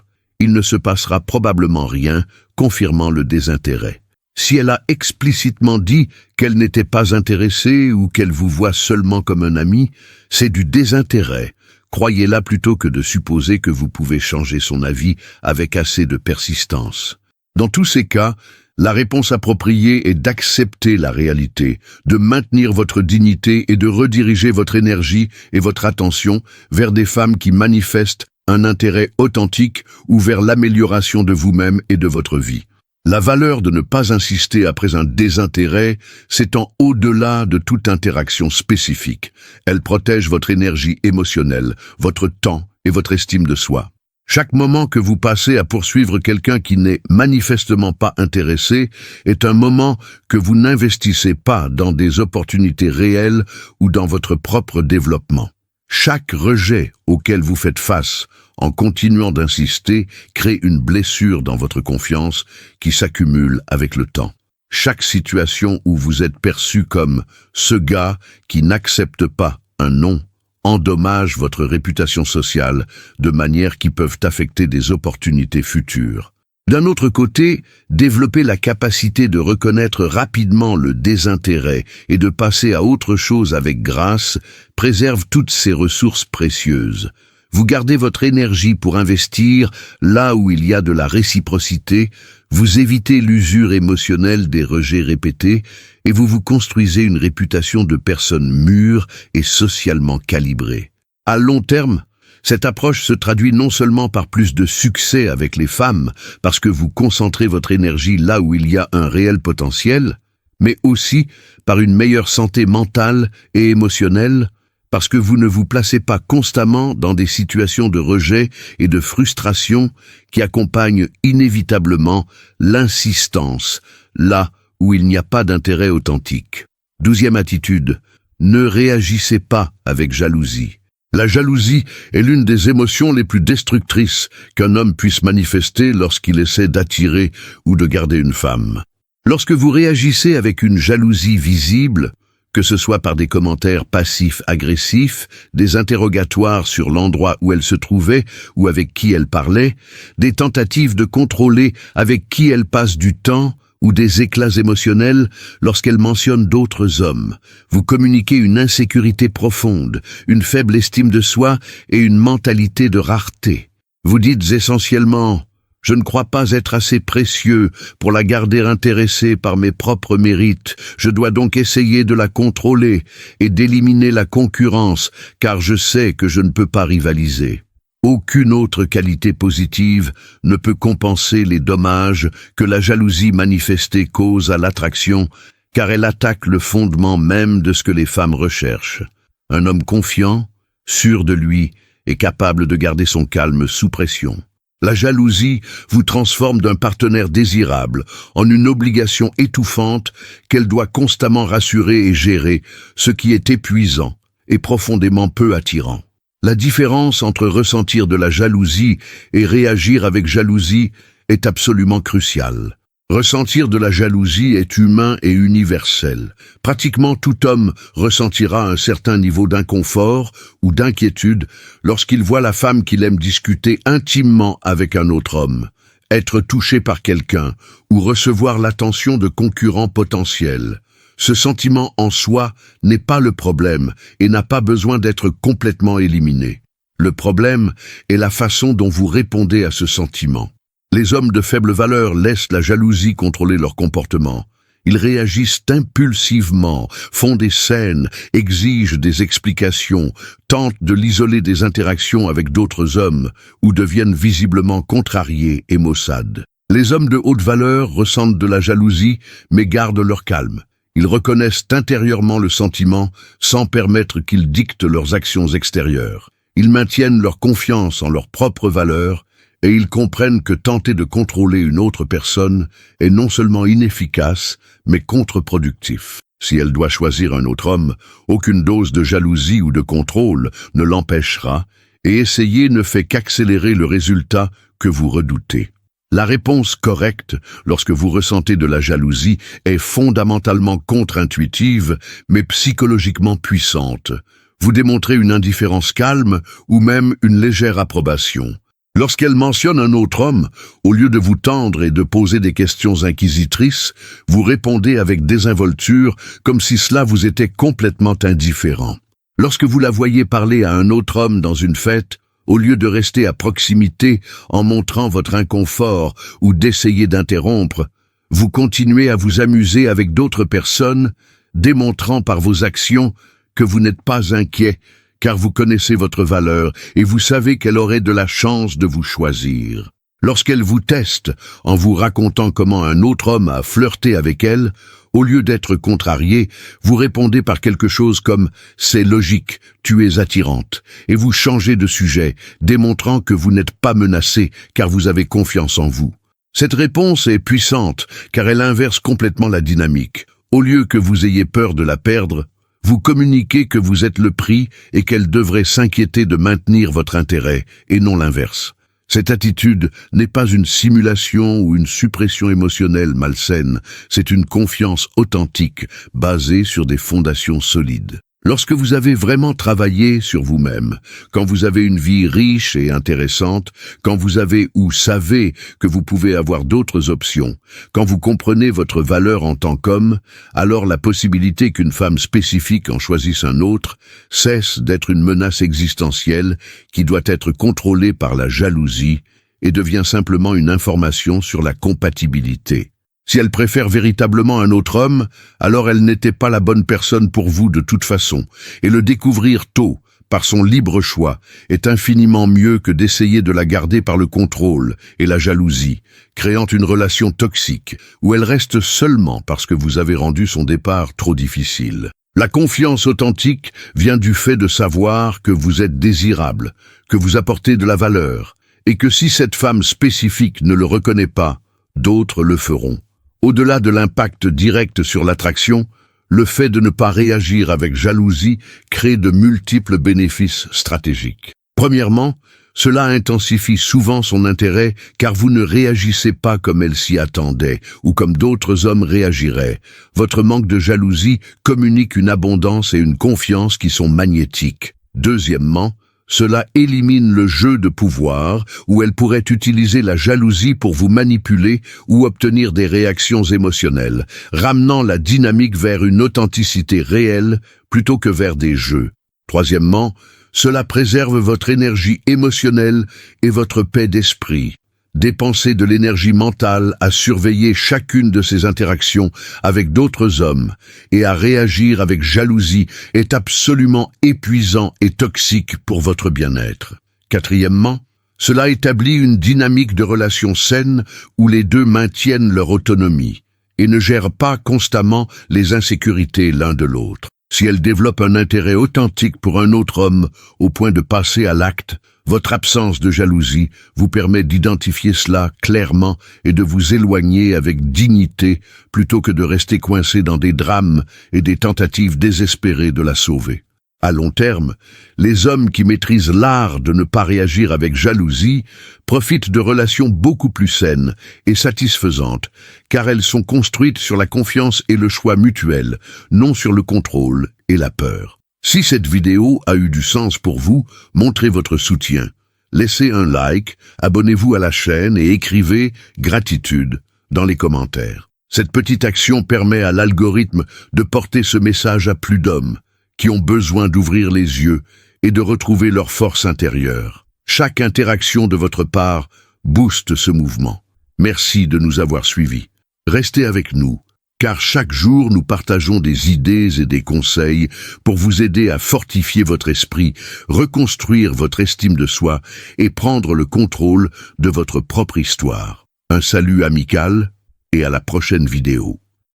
il ne se passera probablement rien, confirmant le désintérêt. Si elle a explicitement dit qu'elle n'était pas intéressée ou qu'elle vous voit seulement comme un ami, c'est du désintérêt. Croyez-la plutôt que de supposer que vous pouvez changer son avis avec assez de persistance. Dans tous ces cas, la réponse appropriée est d'accepter la réalité, de maintenir votre dignité et de rediriger votre énergie et votre attention vers des femmes qui manifestent un intérêt authentique ou vers l'amélioration de vous-même et de votre vie. La valeur de ne pas insister après un désintérêt s'étend au-delà de toute interaction spécifique. Elle protège votre énergie émotionnelle, votre temps et votre estime de soi. Chaque moment que vous passez à poursuivre quelqu'un qui n'est manifestement pas intéressé est un moment que vous n'investissez pas dans des opportunités réelles ou dans votre propre développement. Chaque rejet auquel vous faites face en continuant d'insister crée une blessure dans votre confiance qui s'accumule avec le temps. Chaque situation où vous êtes perçu comme ce gars qui n'accepte pas un non endommage votre réputation sociale de manière qui peuvent affecter des opportunités futures. D'un autre côté, développer la capacité de reconnaître rapidement le désintérêt et de passer à autre chose avec grâce préserve toutes ces ressources précieuses. Vous gardez votre énergie pour investir là où il y a de la réciprocité, vous évitez l'usure émotionnelle des rejets répétés et vous vous construisez une réputation de personne mûre et socialement calibrée. À long terme, cette approche se traduit non seulement par plus de succès avec les femmes, parce que vous concentrez votre énergie là où il y a un réel potentiel, mais aussi par une meilleure santé mentale et émotionnelle, parce que vous ne vous placez pas constamment dans des situations de rejet et de frustration qui accompagnent inévitablement l'insistance, là où il n'y a pas d'intérêt authentique. 12e attitude, ne réagissez pas avec jalousie. La jalousie est l'une des émotions les plus destructrices qu'un homme puisse manifester lorsqu'il essaie d'attirer ou de garder une femme. Lorsque vous réagissez avec une jalousie visible, que ce soit par des commentaires passifs-agressifs, des interrogatoires sur l'endroit où elle se trouvait ou avec qui elle parlait, des tentatives de contrôler avec qui elle passe du temps, ou des éclats émotionnels lorsqu'elle mentionne d'autres hommes. Vous communiquez une insécurité profonde, une faible estime de soi et une mentalité de rareté. Vous dites essentiellement « Je ne crois pas être assez précieux pour la garder intéressée par mes propres mérites. Je dois donc essayer de la contrôler et d'éliminer la concurrence, car je sais que je ne peux pas rivaliser. » Aucune autre qualité positive ne peut compenser les dommages que la jalousie manifestée cause à l'attraction, car elle attaque le fondement même de ce que les femmes recherchent. Un homme confiant, sûr de lui, est capable de garder son calme sous pression. La jalousie vous transforme d'un partenaire désirable en une obligation étouffante qu'elle doit constamment rassurer et gérer, ce qui est épuisant et profondément peu attirant. La différence entre ressentir de la jalousie et réagir avec jalousie est absolument cruciale. Ressentir de la jalousie est humain et universel. Pratiquement tout homme ressentira un certain niveau d'inconfort ou d'inquiétude lorsqu'il voit la femme qu'il aime discuter intimement avec un autre homme, être touché par quelqu'un ou recevoir l'attention de concurrents potentiels. Ce sentiment en soi n'est pas le problème et n'a pas besoin d'être complètement éliminé. Le problème est la façon dont vous répondez à ce sentiment. Les hommes de faible valeur laissent la jalousie contrôler leur comportement. Ils réagissent impulsivement, font des scènes, exigent des explications, tentent de l'isoler des interactions avec d'autres hommes ou deviennent visiblement contrariés et maussades. Les hommes de haute valeur ressentent de la jalousie mais gardent leur calme. Ils reconnaissent intérieurement le sentiment sans permettre qu'il dicte leurs actions extérieures. Ils maintiennent leur confiance en leurs propres valeurs et ils comprennent que tenter de contrôler une autre personne est non seulement inefficace, mais contre-productif. Si elle doit choisir un autre homme, aucune dose de jalousie ou de contrôle ne l'empêchera et essayer ne fait qu'accélérer le résultat que vous redoutez. La réponse correcte, lorsque vous ressentez de la jalousie, est fondamentalement contre-intuitive, mais psychologiquement puissante. Vous démontrez une indifférence calme ou même une légère approbation. Lorsqu'elle mentionne un autre homme, au lieu de vous tendre et de poser des questions inquisitrices, vous répondez avec désinvolture comme si cela vous était complètement indifférent. Lorsque vous la voyez parler à un autre homme dans une fête, au lieu de rester à proximité en montrant votre inconfort ou d'essayer d'interrompre, vous continuez à vous amuser avec d'autres personnes, démontrant par vos actions que vous n'êtes pas inquiet, car vous connaissez votre valeur et vous savez qu'elle aurait de la chance de vous choisir. Lorsqu'elle vous teste en vous racontant comment un autre homme a flirté avec elle, au lieu d'être contrarié, vous répondez par quelque chose comme « c'est logique, tu es attirante » et vous changez de sujet, démontrant que vous n'êtes pas menacé car vous avez confiance en vous. Cette réponse est puissante car elle inverse complètement la dynamique. Au lieu que vous ayez peur de la perdre, vous communiquez que vous êtes le prix et qu'elle devrait s'inquiéter de maintenir votre intérêt et non l'inverse. Cette attitude n'est pas une simulation ou une suppression émotionnelle malsaine, c'est une confiance authentique basée sur des fondations solides. Lorsque vous avez vraiment travaillé sur vous-même, quand vous avez une vie riche et intéressante, quand vous avez ou savez que vous pouvez avoir d'autres options, quand vous comprenez votre valeur en tant qu'homme, alors la possibilité qu'une femme spécifique en choisisse un autre cesse d'être une menace existentielle qui doit être contrôlée par la jalousie et devient simplement une information sur la compatibilité. Si elle préfère véritablement un autre homme, alors elle n'était pas la bonne personne pour vous de toute façon, et le découvrir tôt, par son libre choix, est infiniment mieux que d'essayer de la garder par le contrôle et la jalousie, créant une relation toxique, où elle reste seulement parce que vous avez rendu son départ trop difficile. La confiance authentique vient du fait de savoir que vous êtes désirable, que vous apportez de la valeur, et que si cette femme spécifique ne le reconnaît pas, d'autres le feront. Au-delà de l'impact direct sur l'attraction, le fait de ne pas réagir avec jalousie crée de multiples bénéfices stratégiques. Premièrement, cela intensifie souvent son intérêt car vous ne réagissez pas comme elle s'y attendait ou comme d'autres hommes réagiraient. Votre manque de jalousie communique une abondance et une confiance qui sont magnétiques. Deuxièmement, cela élimine le jeu de pouvoir où elle pourrait utiliser la jalousie pour vous manipuler ou obtenir des réactions émotionnelles, ramenant la dynamique vers une authenticité réelle plutôt que vers des jeux. Troisièmement, cela préserve votre énergie émotionnelle et votre paix d'esprit. Dépenser de l'énergie mentale à surveiller chacune de ces interactions avec d'autres hommes et à réagir avec jalousie est absolument épuisant et toxique pour votre bien-être. Quatrièmement, cela établit une dynamique de relations saines où les deux maintiennent leur autonomie et ne gèrent pas constamment les insécurités l'un de l'autre. Si elle développe un intérêt authentique pour un autre homme au point de passer à l'acte, votre absence de jalousie vous permet d'identifier cela clairement et de vous éloigner avec dignité plutôt que de rester coincé dans des drames et des tentatives désespérées de la sauver. À long terme, les hommes qui maîtrisent l'art de ne pas réagir avec jalousie profitent de relations beaucoup plus saines et satisfaisantes, car elles sont construites sur la confiance et le choix mutuel, non sur le contrôle et la peur. Si cette vidéo a eu du sens pour vous, montrez votre soutien. Laissez un like, abonnez-vous à la chaîne et écrivez « Gratitude » dans les commentaires. Cette petite action permet à l'algorithme de porter ce message à plus d'hommes qui ont besoin d'ouvrir les yeux et de retrouver leur force intérieure. Chaque interaction de votre part booste ce mouvement. Merci de nous avoir suivis. Restez avec nous, car chaque jour nous partageons des idées et des conseils pour vous aider à fortifier votre esprit, reconstruire votre estime de soi et prendre le contrôle de votre propre histoire. Un salut amical et à la prochaine vidéo.